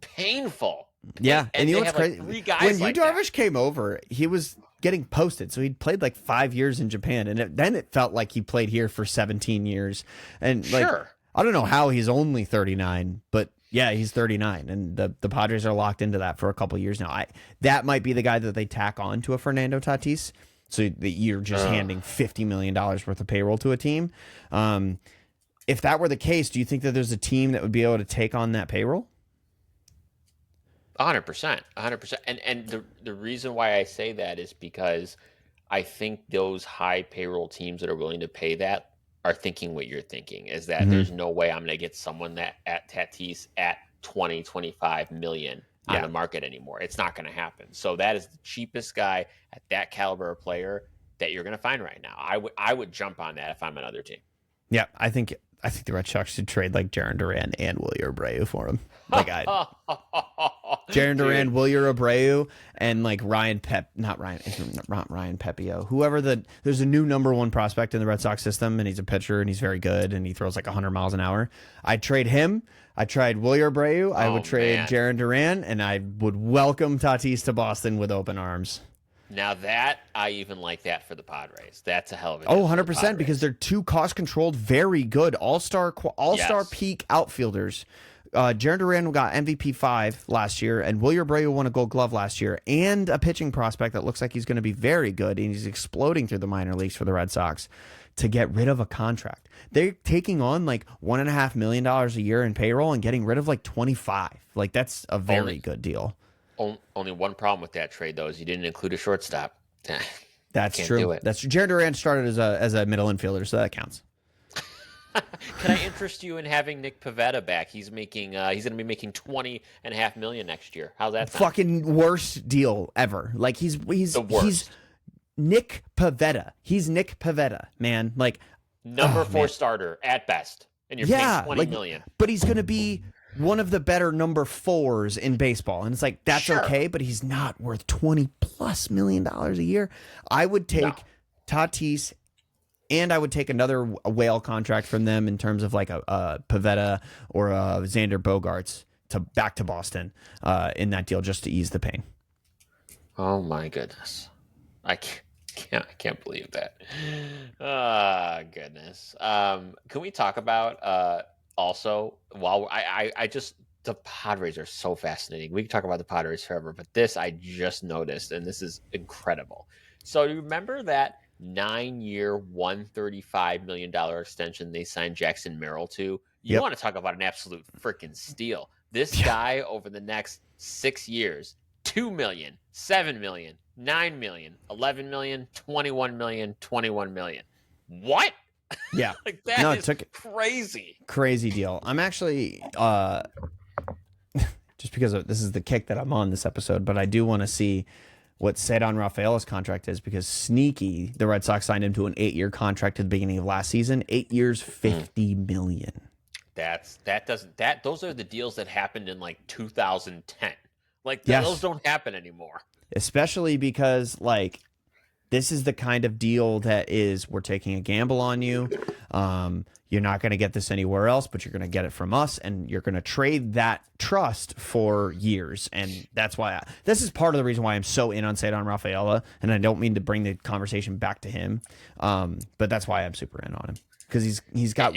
painful. Yeah, and you know what's crazy? Three guys when like Yu Darvish came over, he was getting posted. So he'd played like 5 years in Japan, and then it felt like he played here for 17 years. And I don't know how he's only 39, but yeah, he's 39, and the Padres are locked into that for a couple years now. That might be the guy that they tack on to a Fernando Tatis. So you're just handing $50 million worth of payroll to a team. If that were the case, do you think that there's a team that would be able to take on that payroll? 100%. And the reason why I say that is because I think those high payroll teams that are willing to pay that are thinking what you're thinking, is that there's no way I'm going to get someone that at Tatis at 20, 25 million on the market anymore. It's not going to happen. So that is the cheapest guy at that caliber of player that you're going to find right now. I would jump on that if I'm another team. Yeah, I think the Red Sox should trade like Jarren Duran and Wilyer Abreu for him. Jarren Duran, Wilyer Abreu, and like not Ryan Pepio. There's a new number one prospect in the Red Sox system, and he's a pitcher, and he's very good, and he throws like 100 miles an hour. I'd trade him. I tried Wilyer Abreu. I would trade Jarren Duran, and I would welcome Tatis to Boston with open arms. Now that, I even like that for the Padres. That's a hell of a 100%, because they're two cost-controlled, very good, all-star peak outfielders. Jarren Duran got MVP 5 last year, and Wilyer Abreu won a Gold Glove last year, and a pitching prospect that looks like he's going to be very good, and he's exploding through the minor leagues for the Red Sox to get rid of a contract. They're taking on like $1.5 million a year in payroll and getting rid of like 25. Like, that's a very good deal. Only one problem with that trade, though, is you didn't include a shortstop. That's true. That's true. Jarren Duran started as a middle infielder, so that counts. Can I interest you in having Nick Pivetta back? He's going to be making $20.5 million next year. How's that sound? Fucking worst deal ever. Like he's the worst. He's Nick Pivetta. He's Nick Pivetta, man. Like number 4 starter at best, and you're paying $20 million. But he's going to be one of the better number 4s in baseball, and it's like that's okay, but he's not worth $20+ million a year. I would take Tatis, and I would take another whale contract from them in terms of like a Pivetta or a Xander Bogaerts back to Boston in that deal, just to ease the pain. Oh my goodness, I can't believe that. Goodness. Can we talk about also, while the Padres are so fascinating. We can talk about the Padres forever, but this I just noticed, and this is incredible. So you remember that 9-year, $135 million extension they signed Jackson Merrill to? You want to talk about an absolute freaking steal. This guy over the next 6 years, $2 million, $7 million, $9 million, $11 million, $21 million, $21 million. What? Yeah. Like that is crazy. Crazy deal. I'm actually just because this is the kick that I'm on this episode, but I do want to see what Cedar Rafaela's contract is, because sneaky, the Red Sox signed him to an 8-year contract at the beginning of last season. 8 years, $50 million. Those are the deals that happened in like 2010. Like those don't happen anymore. Especially because like This is the kind of deal that is, we're taking a gamble on you. You're not going to get this anywhere else, but you're going to get it from us, and you're going to trade that trust for years. And that's why this is part of the reason why I'm so in on Cedar Rafaela, and I don't mean to bring the conversation back to him, but that's why I'm super in on him, because he's got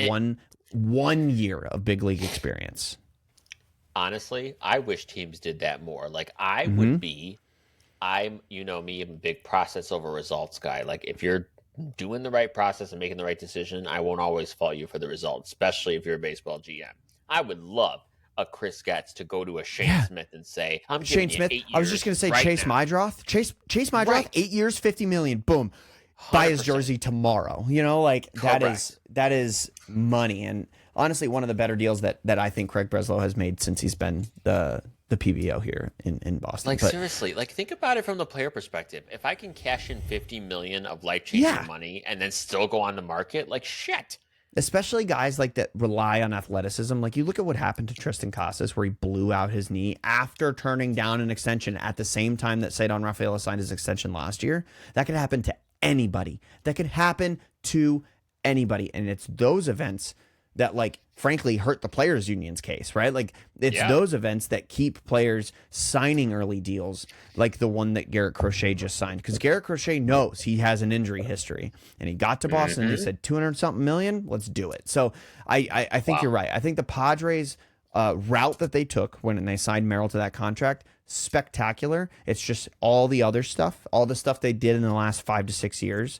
one year of big league experience. Honestly, I wish teams did that more. Like I would be. You know me, I'm a big process over results guy. Like if you're doing the right process and making the right decision, I won't always fault you for the result, especially if you're a baseball GM. I would love a Chris Getz to go to a Shane Smith and say, I'm giving you 8 years. I was just going to say right Chase now. Mydroth. Chase Mydroth, right. 8 years, $50 million. Boom. 100%. Buy his jersey tomorrow. You know, like that is money. And honestly, one of the better deals that I think Craig Breslow has made since he's been the PBO here in Boston. Seriously, like think about it from the player perspective. If I can cash in $50 million of life-changing money and then still go on the market, like shit. Especially guys like that rely on athleticism. Like you look at what happened to Tristan Casas, where he blew out his knee after turning down an extension at the same time that Cedar Rafaela signed his extension last year. That could happen to anybody. And it's those events that, like, frankly, hurt the players' union's case, right? Like, it's those events that keep players signing early deals, like the one that Garrett Crochet just signed. Because Garrett Crochet knows he has an injury history, and he got to Boston and he said 200-something million, let's do it. So I think you're right. I think the Padres' route that they took when they signed Merrill to that contract, spectacular. It's just all the other stuff, all the stuff they did in the last 5 to 6 years,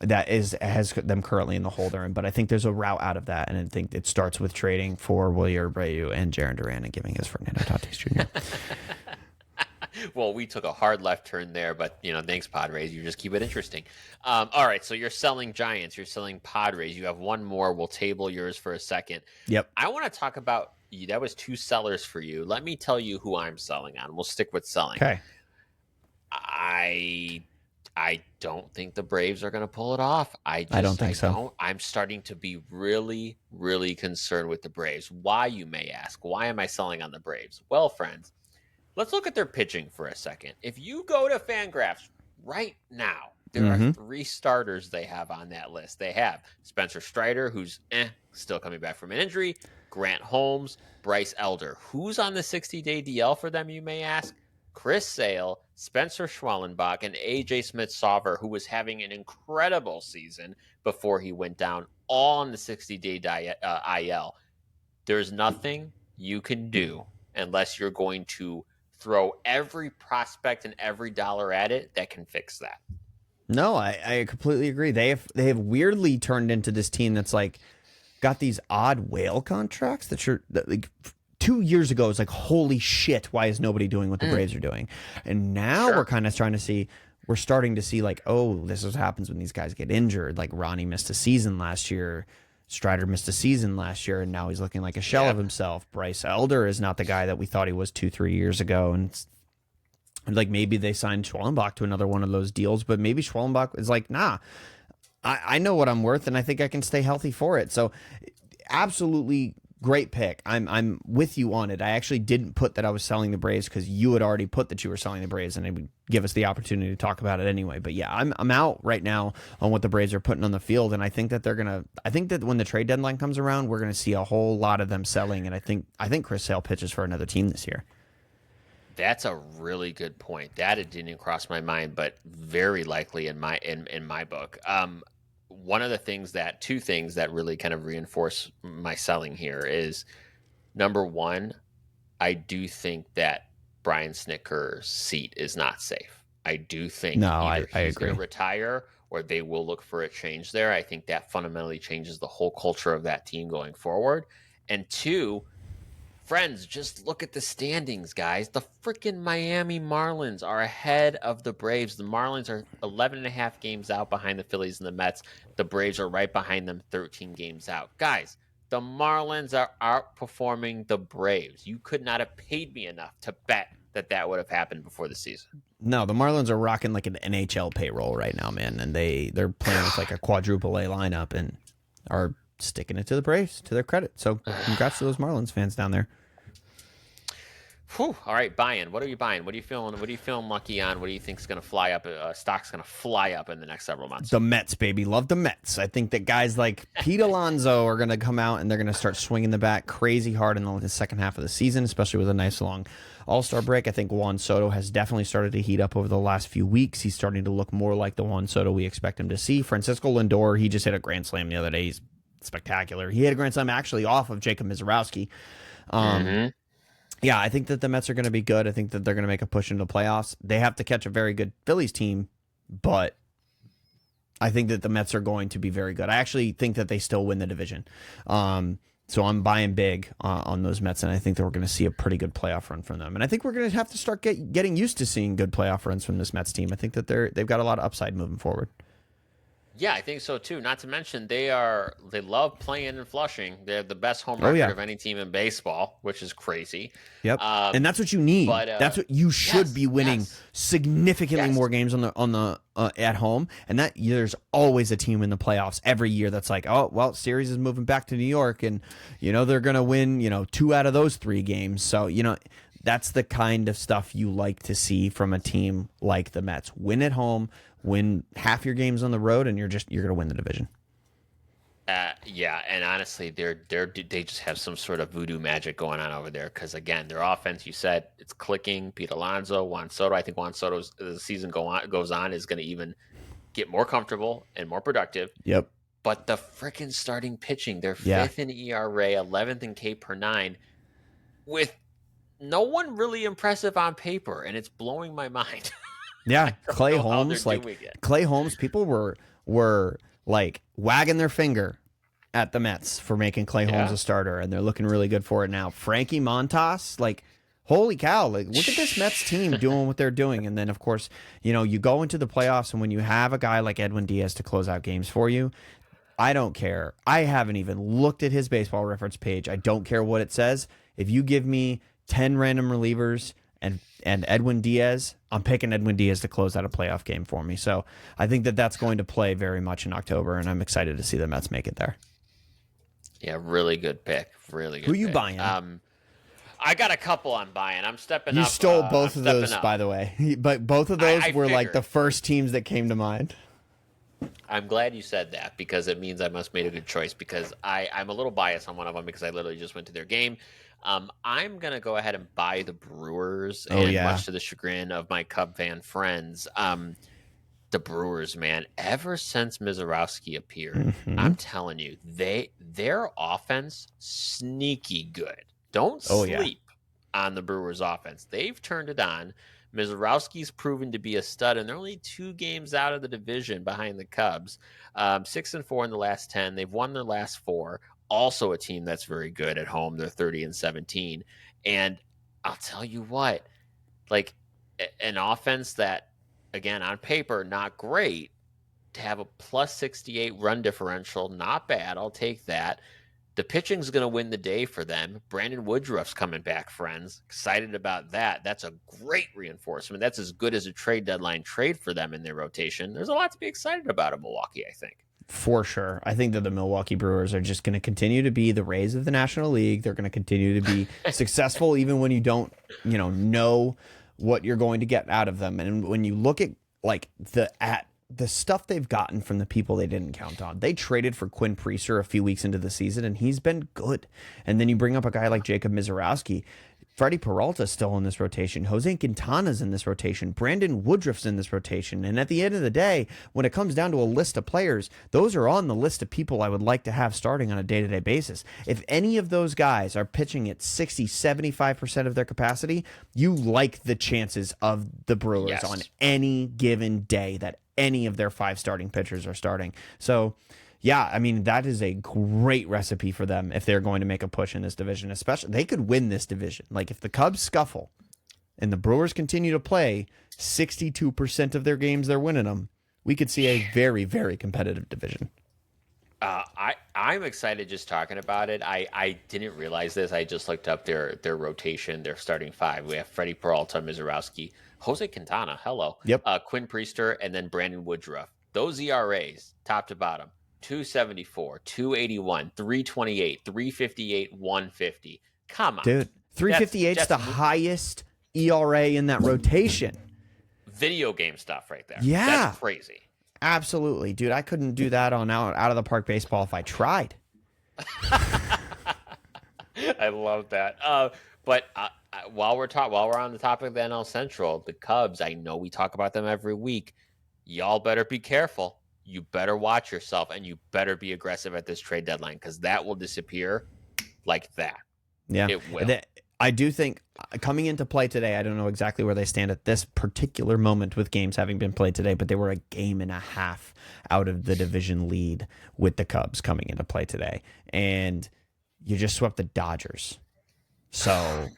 that has them currently in the hole they're in. But I think there's a route out of that, and I think it starts with trading for Wilyer Abreu and Jarren Duran and giving us Fernando Tatis Jr. Well, we took a hard left turn there, but thanks Padres. You just keep it interesting. All right, so you're selling Giants, you're selling Padres. You have one more. We'll table yours for a second. Yep. I want to talk about that was 2 sellers for you. Let me tell you who I'm selling on. We'll stick with selling. Okay. I don't think the Braves are going to pull it off. I don't think so. I'm starting to be really, really concerned with the Braves. Why, you may ask? Why am I selling on the Braves? Well, friends, let's look at their pitching for a second. If you go to Fangraphs right now, there are 3 starters they have on that list. They have Spencer Strider, who's still coming back from an injury, Grant Holmes, Bryce Elder. Who's on the 60-day DL for them, you may ask? Chris Sale, Spencer Schwellenbach, and A.J. Smith-Sauver, who was having an incredible season before he went down, all on the 60-day IL. There's nothing you can do unless you're going to throw every prospect and every dollar at it that can fix that. No, I completely agree. They have weirdly turned into this team that's like got these odd whale contracts that like 2 years ago, it was like, holy shit, why is nobody doing what the Braves are doing? And now we're kind of starting to see like, oh, this is what happens when these guys get injured. Like Ronnie missed a season last year. Strider missed a season last year, and now he's looking like a shell of himself. Bryce Elder is not the guy that we thought he was 2-3 years ago. And like maybe they signed Schwellenbach to another one of those deals, but maybe Schwellenbach is like, nah, I know what I'm worth, and I think I can stay healthy for it. So absolutely great pick. I'm with you on it. I actually didn't put that I was selling the Braves because you had already put that you were selling the Braves, and it would give us the opportunity to talk about it anyway. But yeah, I'm out right now on what the Braves are putting on the field, and I think that I think that when the trade deadline comes around, we're gonna see a whole lot of them selling, and I think Chris Sale pitches for another team this year. That's a really good point. That it didn't cross my mind, but very likely in my book. Two things that really kind of reinforce my selling here is, number one, I do think that Brian Snitker's seat is not safe. I do think I he's agree. going to retire or they will look for a change there. I think that fundamentally changes the whole culture of that team going forward. And 2, friends, just look at the standings, guys. The freaking Miami Marlins are ahead of the Braves. The Marlins are 11.5 games out behind the Phillies and the Mets. The Braves are right behind them, 13 games out. Guys, the Marlins are outperforming the Braves. You could not have paid me enough to bet that would have happened before the season. No, the Marlins are rocking like an NHL payroll right now, man. And they're playing with like a quadruple A lineup and are sticking it to the Braves, to their credit. So congrats to those Marlins fans down there. Whew. All right, buying. What are you buying? What are you feeling? What are you feeling lucky on? What do you think's going to fly up? Stock's going to fly up in the next several months. The Mets, baby. Love the Mets. I think that guys like Pete Alonso are going to come out and they're going to start swinging the bat crazy hard in the second half of the season, especially with a nice long All-Star break. I think Juan Soto has definitely started to heat up over the last few weeks. He's starting to look more like the Juan Soto we expect him to see. Francisco Lindor, he just hit a grand slam the other day. He's spectacular. He hit a grand slam actually off of Jacob Mizorowski. Yeah, I think that the Mets are going to be good. I think that they're going to make a push into the playoffs. They have to catch a very good Phillies team, but I think that the Mets are going to be very good. I actually think that they still win the division. So I'm buying big on those Mets, and I think that we're going to see a pretty good playoff run from them. And I think we're going to have to start getting used to seeing good playoff runs from this Mets team. I think that they've got a lot of upside moving forward. Yeah, I think so too. Not to mention they love playing in Flushing. They have the best home record of any team in baseball, which is crazy. Yep, and that's what you need. But, that's what you should be winning significantly more games on the at home. And that there's always a team in the playoffs every year that's like, oh well, series is moving back to New York, and they're gonna win 2 out of those 3 games. So that's the kind of stuff you like to see from a team like the Mets. Win at home, win half your games on the road, and you're going to win the division. Yeah, and honestly, they just have some sort of voodoo magic going on over there. Because again, their offense, you said it's clicking. Pete Alonso, Juan Soto. I think Juan Soto, as the season goes on, is going to even get more comfortable and more productive. Yep. But the freaking starting pitching, they're 5th in ERA, 11th in K per 9, with no one really impressive on paper, and it's blowing my mind. Yeah, Clay Holmes, Clay Holmes, people were like wagging their finger at the Mets for making Clay Holmes a starter, and they're looking really good for it now. Frankie Montas, holy cow, look at this Mets team doing what they're doing. And then, of course, you go into the playoffs, and when you have a guy like Edwin Diaz to close out games for you, I don't care. I haven't even looked at his baseball reference page. I don't care what it says. If you give me 10 random relievers and Edwin Diaz, I'm picking Edwin Diaz to close out a playoff game for me. So I think that that's going to play very much in October, and I'm excited to see the Mets make it there. Yeah, really good pick. Really good. Who you pick. buying? I got a couple I'm buying. I'm stepping up. You stole both of those, by the way. But both of those were like the first teams that came to mind. I'm glad you said that, because it means I must have made a good choice, because I'm a little biased on one of them because I literally just went to their game. I'm going to go ahead and buy the Brewers, and much to the chagrin of my Cub fan friends. The Brewers, man, ever since Mizorowski appeared, I'm telling you, their offense, sneaky good. Don't sleep on the Brewers offense. They've turned it on. Mizorowski's proven to be a stud, and they're only 2 games out of the division behind the Cubs. 6-4 in the last 10. They've won their last 4. Also a team that's very good at home. They're 30-17. And I'll tell you what, an offense that, again, on paper, not great, to have a plus 68 run differential, not bad. I'll take that. The pitching's going to win the day for them. Brandon Woodruff's coming back, friends. Excited about that. That's a great reinforcement. That's as good as a trade deadline trade for them in their rotation. There's a lot to be excited about in Milwaukee, I think. For sure. I think that the Milwaukee Brewers are just going to continue to be the Rays of the National League. They're going to continue to be successful even when you don't, know what you're going to get out of them. And when you look at the stuff they've gotten from the people they didn't count on. They traded for Quinn Priester a few weeks into the season, and he's been good. And then you bring up a guy like Jacob Mizorowski. Freddie Peralta's still in this rotation. Jose Quintana's in this rotation. Brandon Woodruff's in this rotation. And at the end of the day, when it comes down to a list of players, those are on the list of people I would like to have starting on a day-to-day basis. If any of those guys are pitching at 60, 75% of their capacity, you like the chances of the Brewers on any given day that any of their 5 starting pitchers are starting. So, yeah, I mean, that is a great recipe for them if they're going to make a push in this division. Especially, they could win this division. Like, if the Cubs scuffle and the Brewers continue to play 62% of their games, they're winning them, we could see a very, very competitive division. I'm excited just talking about it. I didn't realize this. I just looked up their rotation, their starting 5. We have Freddie Peralta, Mizorowski, Jose Quintana, hello. Yep. Quinn Priester, and then Brandon Woodruff. Those ERAs, top to bottom, 274, 281, 328, 358, 150. Come on. Dude, 358's the highest ERA in that rotation. Video game stuff right there. Yeah. That's crazy. Absolutely. Dude, I couldn't do that on out of the park baseball if I tried. I love that. But while we're on the topic of the NL Central, the Cubs, I know we talk about them every week. Y'all better be careful. You better watch yourself, and you better be aggressive at this trade deadline, because that will disappear like that. Yeah. It will. I do think coming into play today, I don't know exactly where they stand at this particular moment with games having been played today, but they were a game and a half out of the division lead with the Cubs coming into play today. And you just swept the Dodgers. So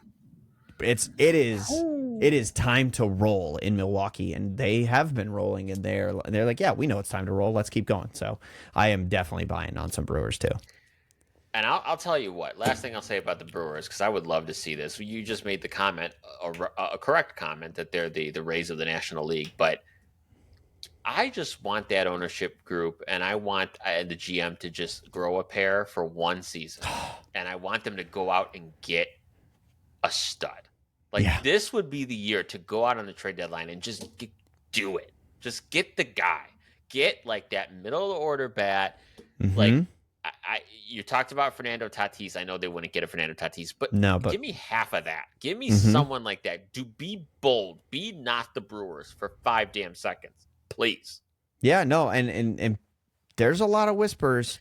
it is time to roll in Milwaukee, and they have been rolling, and they're like, yeah, we know it's time to roll. Let's keep going. So I am definitely buying on some Brewers too. And I'll tell you what, last thing I'll say about the Brewers, because I would love to see this. You just made the comment, a correct comment, that they're the Rays of the National League. But I just want that ownership group, and I want the GM to just grow a pair for one season. And I want them to go out and get a stud. This would be the year to go out on the trade deadline and just do it. Just get the guy. Get like that middle of the order bat. Mm-hmm. Like, you talked about Fernando Tatis. I know they wouldn't get a Fernando Tatis, but give me half of that. Give me someone like that. Be bold. Be not the Brewers for 5 damn seconds, please. Yeah, no, and there's a lot of whispers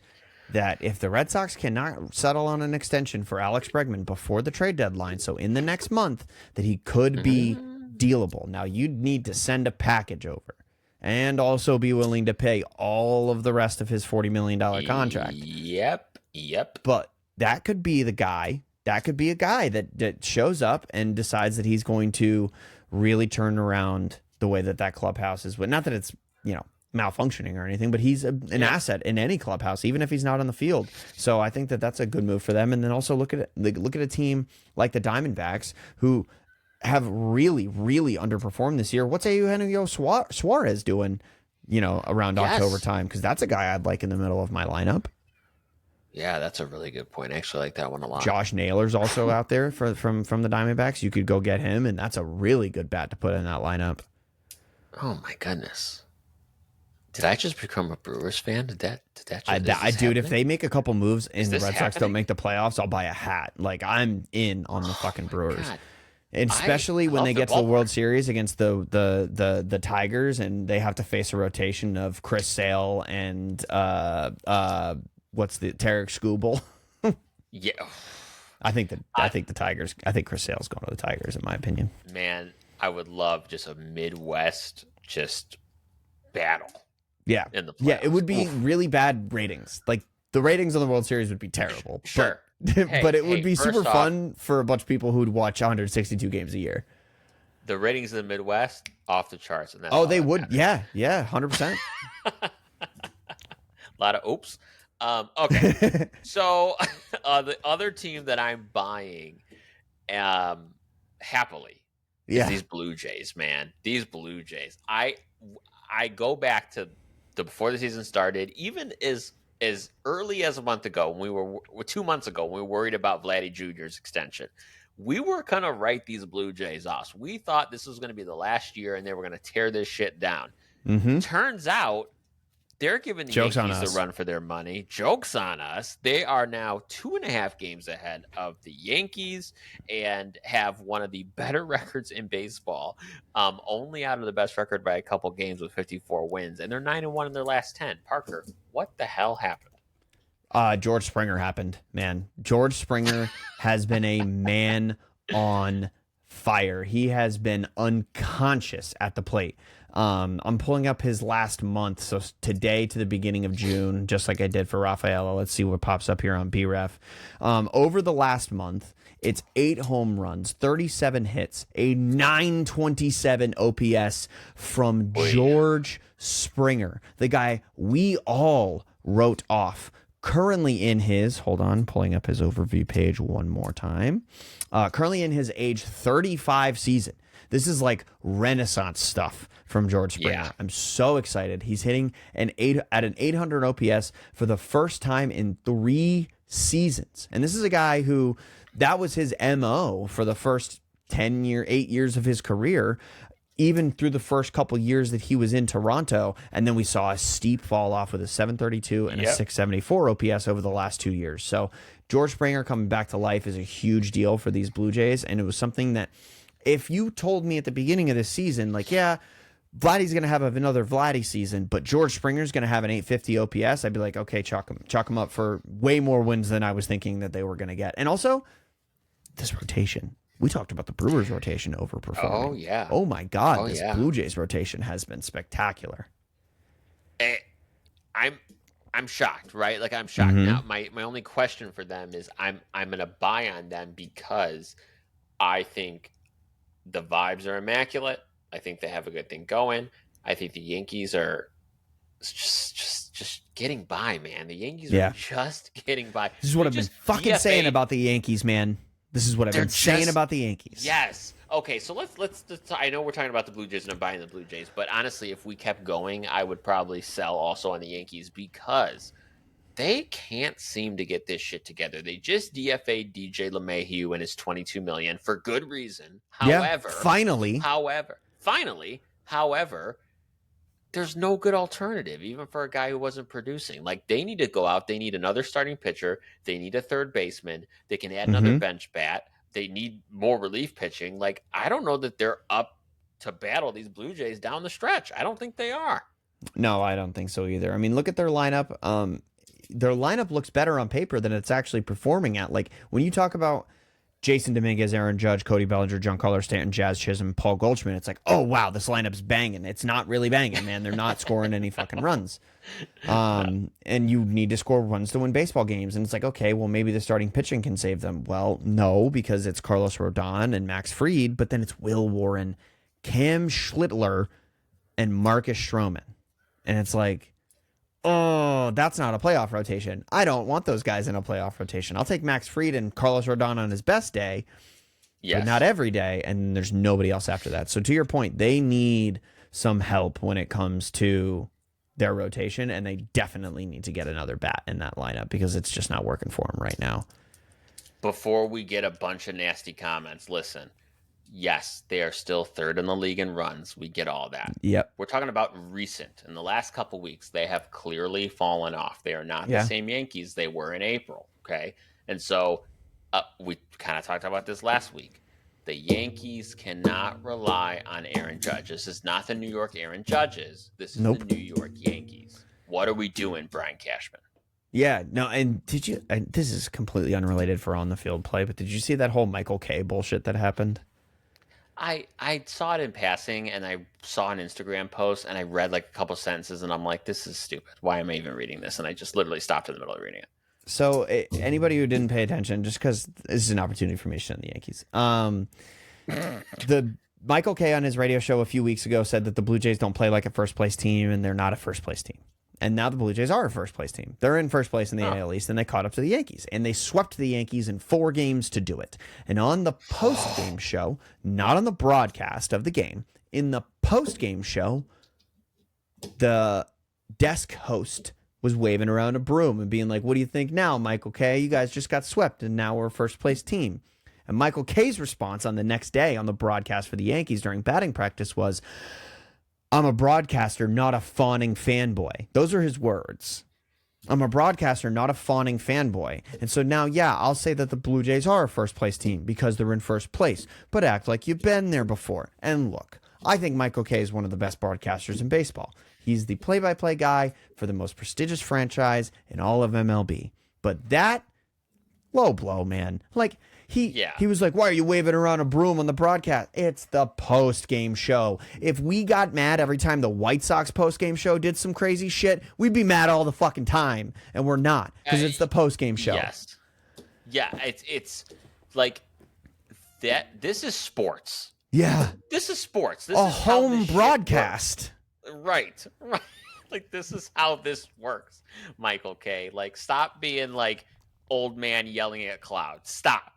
that if the Red Sox cannot settle on an extension for Alex Bregman before the trade deadline, so in the next month, that he could be dealable. Now, you'd need to send a package over and also be willing to pay all of the rest of his $40 million contract. Yep. But that could be the guy. That could be a guy that shows up and decides that he's going to really turn around the way that clubhouse is. Not that it's, malfunctioning or anything, but he's an asset in any clubhouse, even if he's not on the field. So I think that that's a good move for them. And then also look at a team like the Diamondbacks, who have really, really underperformed this year. What's Eugenio Suarez doing, around October time? Because that's a guy I'd like in the middle of my lineup. Yeah, that's a really good point. I actually like that one a lot. Josh Naylor's also out there from the Diamondbacks. You could go get him, and that's a really good bat to put in that lineup. Oh my goodness! Did I just become a Brewers fan? Did that dude, if they make a couple moves and the Red Sox don't make the playoffs, I'll buy a hat. Like, I'm in on the fucking Brewers. God. And especially when they get to the World Series against the Tigers, and they have to face a rotation of Chris Sale and Tarek Skubal. Yeah, I think the Tigers. I think Chris Sale's going to the Tigers, in my opinion. Man, I would love just a Midwest battle. Yeah, in the playoffs. Yeah, it would be really bad ratings. Like, the ratings of the World Series would be terrible. Sure. But it would be super fun for a bunch of people who'd watch 162 games a year. The ratings in the Midwest, off the charts. And they would. Matters. Yeah, 100%. A lot of oops. Okay. So the other team that I'm buying happily is these Blue Jays, man. These Blue Jays. I go back to before the season started, even as early as a month ago, when we were 2 months ago, when we were worried about Vladdy Jr.'s extension, we were going to write these Blue Jays off. We thought this was going to be the last year and they were going to tear this shit down. Mm-hmm. Turns out they're giving the Yankees a run for their money. Joke's on us. They are now 2.5 games ahead of the Yankees and have one of the better records in baseball, only out of the best record by a couple games with 54 wins. And they're 9-1 in their last 10. Parker, what the hell happened? George Springer happened, man. George Springer has been a man on fire. He has been unconscious at the plate. I'm pulling up his last month, so today to the beginning of June, just like I did for Rafaela. Let's see what pops up here on BREF. Over the last month, it's 8 home runs, 37 hits, a 927 OPS from George Springer, the guy we all wrote off. Currently in his, hold on, pulling up his overview page one more time. Currently in his age 35 season. This is like Renaissance stuff from George Springer. Yeah. I'm so excited. He's hitting at an 800 OPS for the first time in 3 seasons. And this is a guy who that was his MO for the first 8 years of his career, even through the first couple years that he was in Toronto. And then we saw a steep fall off with a 732 and a 674 OPS over the last 2 years. So George Springer coming back to life is a huge deal for these Blue Jays. And it was something that if you told me at the beginning of this season, like, yeah, Vladdy's going to have another Vladdy season, but George Springer's going to have an 850 OPS, I'd be like, okay, chalk him up for way more wins than I was thinking that they were going to get. And also, this rotation. We talked about the Brewers rotation overperforming. Oh, yeah. Oh, my God. This Blue Jays rotation has been spectacular. I'm shocked, right? Like, I'm shocked. Now, my only question for them is I'm going to buy on them because I think the vibes are immaculate. I think they have a good thing going. I think the Yankees are just getting by, man. The Yankees are just getting by. This is what I've been fucking saying about the Yankees, man. This is what I've been saying about the Yankees. Yes. Okay, so let's I know we're talking about the Blue Jays and I'm buying the Blue Jays, but honestly, if we kept going, I would probably sell also on the Yankees because they can't seem to get this shit together. They just DFA'd DJ LeMahieu and his $22 million for good reason. However, However, there's no good alternative, even for a guy who wasn't producing. Like, they need to go out. They need another starting pitcher. They need a third baseman. They can add another bench bat. They need more relief pitching. Like, I don't know that they're up to battle these Blue Jays down the stretch. I don't think they are. No, I don't think so either. I mean, look at their lineup. Their lineup looks better on paper than it's actually performing at. Like, when you talk about Jason Dominguez, Aaron Judge, Cody Bellinger, Giancarlo Stanton, Jazz Chisholm, Paul Goldschmidt, it's like, oh, wow, this lineup's banging. It's not really banging, man. They're not scoring any fucking runs. And you need to score runs to win baseball games. And it's like, okay, well, maybe the starting pitching can save them. Well, no, because it's Carlos Rodon and Max Fried, but then it's Will Warren, Cam Schlittler, and Marcus Stroman. And it's like, oh, that's not a playoff rotation. I don't want those guys in a playoff rotation. I'll take Max Fried and Carlos Rodon on his best day, but not every day, and there's nobody else after that. So to your point, they need some help when it comes to their rotation, and they definitely need to get another bat in that lineup because it's just not working for them right now. Before we get a bunch of nasty comments, listen. Yes, they are still third in the league in runs. We get all that. Yep. We're talking about recent. In the last couple weeks, they have clearly fallen off. They are not the same Yankees they were in April. Okay. And so we kind of talked about this last week. The Yankees cannot rely on Aaron Judge. This is not the New York Aaron Judges. This is the New York Yankees. What are we doing, Brian Cashman? Yeah, no, and did you, and this is completely unrelated for on the field play, but did you see that whole Michael Kay bullshit that happened? I saw it in passing, and I saw an Instagram post, and I read like a couple sentences, and I'm like, this is stupid. Why am I even reading this? And I just literally stopped in the middle of reading it. So anybody who didn't pay attention, just because this is an opportunity for me to shit on the Yankees. The Michael Kay on his radio show a few weeks ago said that the Blue Jays don't play like a first-place team, and they're not a first-place team. And now the Blue Jays are a first-place team. They're in first place in the AL East, and they caught up to the Yankees. And they swept the Yankees in 4 games to do it. And on the post-game show, not on the broadcast of the game, in the post-game show, the desk host was waving around a broom and being like, what do you think now, Michael Kay? You guys just got swept, and now we're a first-place team. And Michael Kay's response on the next day on the broadcast for the Yankees during batting practice was, I'm a broadcaster, not a fawning fanboy. Those are his words. I'm a broadcaster, not a fawning fanboy. And so now, yeah, I'll say that the Blue Jays are a first-place team because they're in first place, but act like you've been there before. And look, I think Michael Kay is one of the best broadcasters in baseball. He's the play-by-play guy for the most prestigious franchise in all of MLB. But that low blow, man. Like, he was like, why are you waving around a broom on the broadcast? It's the post-game show. If we got mad every time the White Sox post-game show did some crazy shit, we'd be mad all the fucking time. And we're not, because it's the post-game show. Yes. Yeah, it's like that. This is sports. Yeah. This is sports. This a is home broadcast. Right. Like, this is how this works, Michael Kay. Like, stop being like old man yelling at clouds. Stop.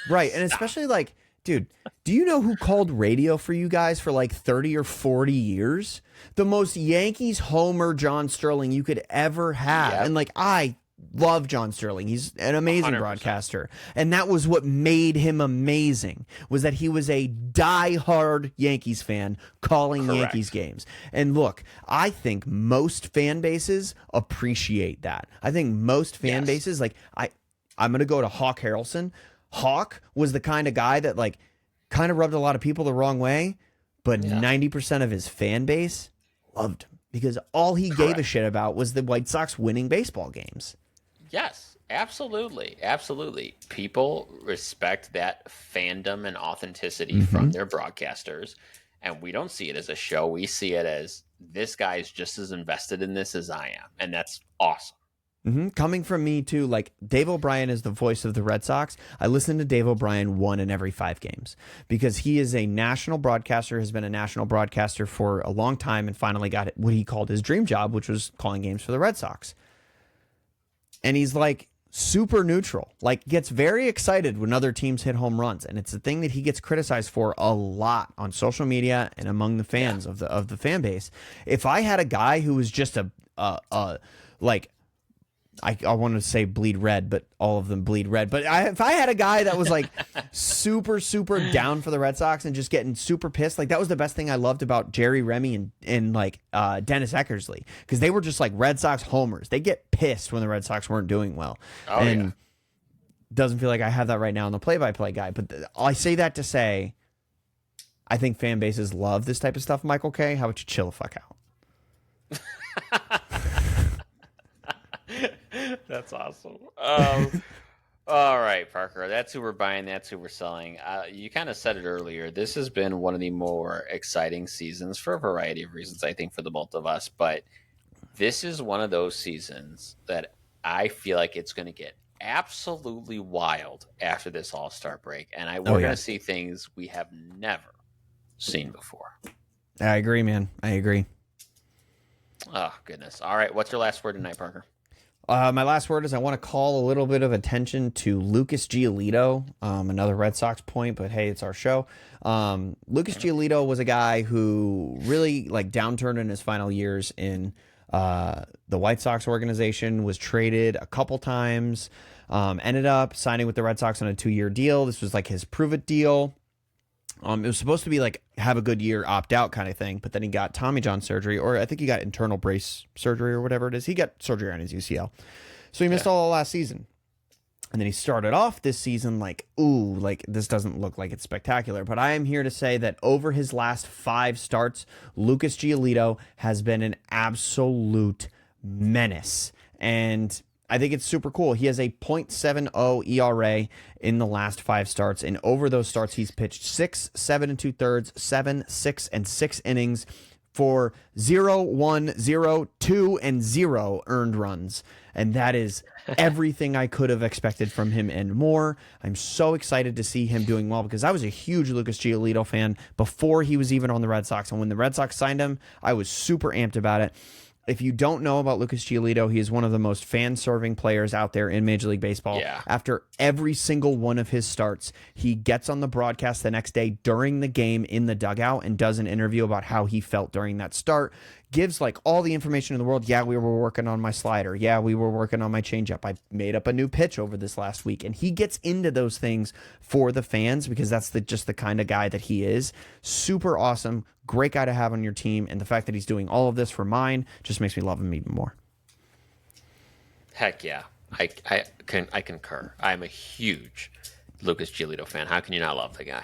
Right. And especially like, dude, do you know who called radio for you guys for like 30 or 40 years? The most Yankees homer John Sterling you could ever have. Yep. And like, I love John Sterling. He's an amazing 100%. broadcaster. And that was what made him amazing, was that he was a diehard Yankees fan calling Correct. Yankees games. And look, I think most fan bases appreciate that. I think most fan bases, like I'm going to go to Hawk Harrelson. Hawk was the kind of guy that like kind of rubbed a lot of people the wrong way, but 90% of his fan base loved him because all he gave a shit about was the White Sox winning baseball games. Yes, absolutely. Absolutely. People respect that fandom and authenticity from their broadcasters. And we don't see it as a show. We see it as this guy's just as invested in this as I am. And that's awesome. Coming from me too, like Dave O'Brien is the voice of the Red Sox. I listen to Dave O'Brien 1 in every 5 games because he is a national broadcaster, has been a national broadcaster for a long time, and finally got what he called his dream job, which was calling games for the Red Sox. And he's like super neutral, like gets very excited when other teams hit home runs. And it's a thing that he gets criticized for a lot on social media and among the fans of the fan base. If I had a guy who was just like, I want to say bleed red, but all of them bleed red. But if I had a guy that was like super down for the Red Sox and just getting super pissed, like that was the best thing I loved about Jerry Remy and like Dennis Eckersley, because they were just like Red Sox homers. They get pissed when the Red Sox weren't doing well. Doesn't feel like I have that right now in the play-by-play guy. But I say that to say, I think fan bases love this type of stuff. Michael K., how about you chill the fuck out? That's awesome. All right, Parker. That's who we're buying. That's who we're selling. You kind of said it earlier. This has been one of the more exciting seasons for a variety of reasons, I think, for the both of us. But this is one of those seasons that I feel like it's going to get absolutely wild after this All-Star break. And we're going to see things we have never seen before. I agree, man. I agree. Oh, goodness. All right. What's your last word tonight, Parker? My last word is I want to call a little bit of attention to Lucas Giolito, another Red Sox point, but hey, it's our show. Lucas Giolito was a guy who really like downturned in his final years in the White Sox organization, was traded a couple times, ended up signing with the Red Sox on a 2-year deal. This was like his prove it deal. It was supposed to be like have a good year, opt out kind of thing, but then he got Tommy John surgery, or I think he got internal brace surgery or whatever it is. He got surgery on his UCL. So he missed all of last season. And then he started off this season like, ooh, like this doesn't look like it's spectacular. But I am here to say that over his last 5 starts, Lucas Giolito has been an absolute menace. And I think it's super cool. He has a .70 ERA in the last 5 starts, and over those starts, he's pitched 6, 7 2/3, 7, 6, and 6 innings for 0, 1, 0, 2, and 0 earned runs. And that is everything I could have expected from him and more. I'm so excited to see him doing well because I was a huge Lucas Giolito fan before he was even on the Red Sox. And when the Red Sox signed him, I was super amped about it. If you don't know about Lucas Giolito, he is one of the most fan-serving players out there in Major League Baseball. Yeah. After every single one of his starts, he gets on the broadcast the next day during the game in the dugout and does an interview about how he felt during that start. Gives like all the information in the world. Yeah, we were working on my slider. Yeah, we were working on my changeup. I made up a new pitch over this last week. And he gets into those things for the fans because that's just the kind of guy that he is. Super awesome. Great guy to have on your team. And the fact that he's doing all of this for mine just makes me love him even more. Heck yeah. I concur. I'm a huge Lucas Giolito fan. How can you not love the guy?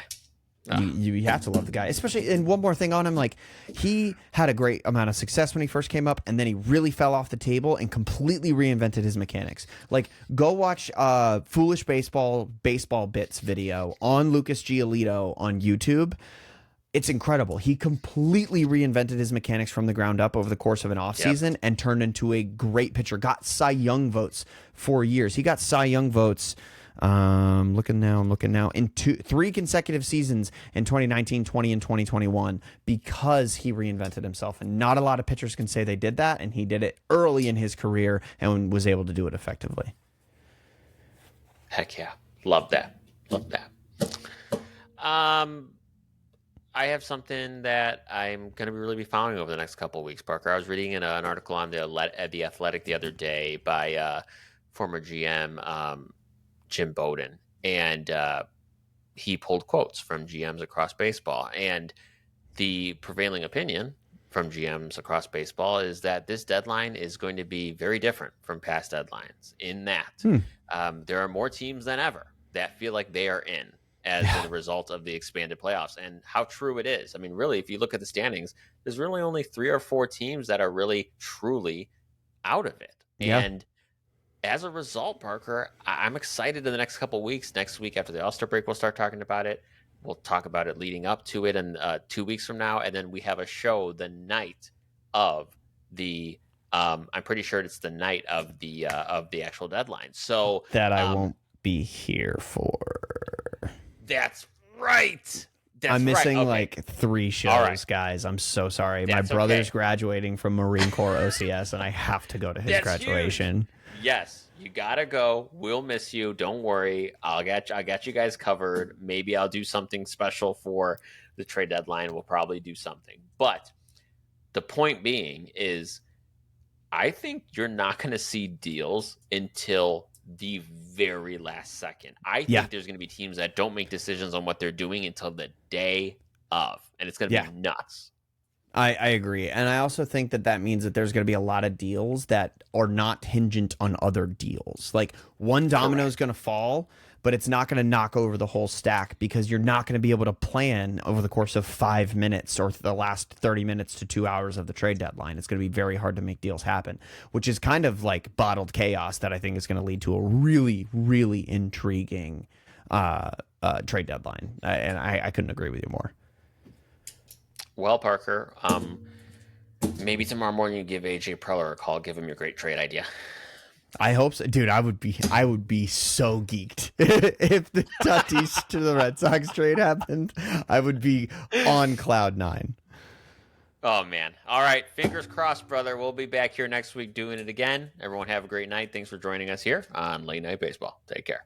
You have to love the guy, especially. And one more thing on him, like he had a great amount of success when he first came up, and then he really fell off the table and completely reinvented his mechanics. Like go watch Foolish Baseball Bits video on Lucas Giolito on YouTube. It's incredible. He completely reinvented his mechanics from the ground up over the course of an offseason and turned into a great pitcher. Got Cy Young votes for years. He got Cy Young votes. I'm looking now in 3 consecutive seasons in 2019, 20, and 2021 because he reinvented himself. And not a lot of pitchers can say they did that, and he did it early in his career and was able to do it effectively. Heck yeah. Love that. I have something that I'm going to really be following over the next couple of weeks, Parker. I was reading an article on the Athletic the other day by former GM Jim Bowden, and he pulled quotes from GMs across baseball. And the prevailing opinion from GMs across baseball is that this deadline is going to be very different from past deadlines in that there are more teams than ever that feel like they are in as a result of the expanded playoffs, and how true it is. I mean, really, if you look at the standings, there's really only 3 or 4 teams that are really truly out of it. Yeah. And as a result, Parker, I'm excited in the next couple of weeks. Next week after the All-Star break, we'll start talking about it. We'll talk about it leading up to it, and 2 weeks from now, and then we have a show the night of the. I'm pretty sure it's the night of the actual deadline. So that I won't be here for. That's right. I'm missing Okay. like 3 shows, guys. I'm so sorry. That's my brother's okay. graduating from Marine Corps OCS, and I have to go to his graduation. Huge. Yes, you gotta go. We'll miss you. Don't worry. I got you guys covered. Maybe I'll do something special for the trade deadline. We'll probably do something. But the point being is, I think you're not going to see deals until the very last second. I think there's going to be teams that don't make decisions on what they're doing until the day of, and it's going to be nuts. I agree. And I also think that means that there's going to be a lot of deals that are not hingent on other deals. Like one domino is going to fall, but it's not going to knock over the whole stack, because you're not going to be able to plan over the course of 5 minutes or the last 30 minutes to 2 hours of the trade deadline. It's going to be very hard to make deals happen, which is kind of like bottled chaos that I think is going to lead to a really, really intriguing trade deadline. And I couldn't agree with you more. Well, Parker, maybe tomorrow morning you give AJ Preller a call, give him your great trade idea. I hope so, dude. I would be so geeked if the Tatis to the Red Sox trade happened. I would be on cloud 9. Oh man! All right, fingers crossed, brother. We'll be back here next week doing it again. Everyone have a great night. Thanks for joining us here on Late Night Baseball. Take care.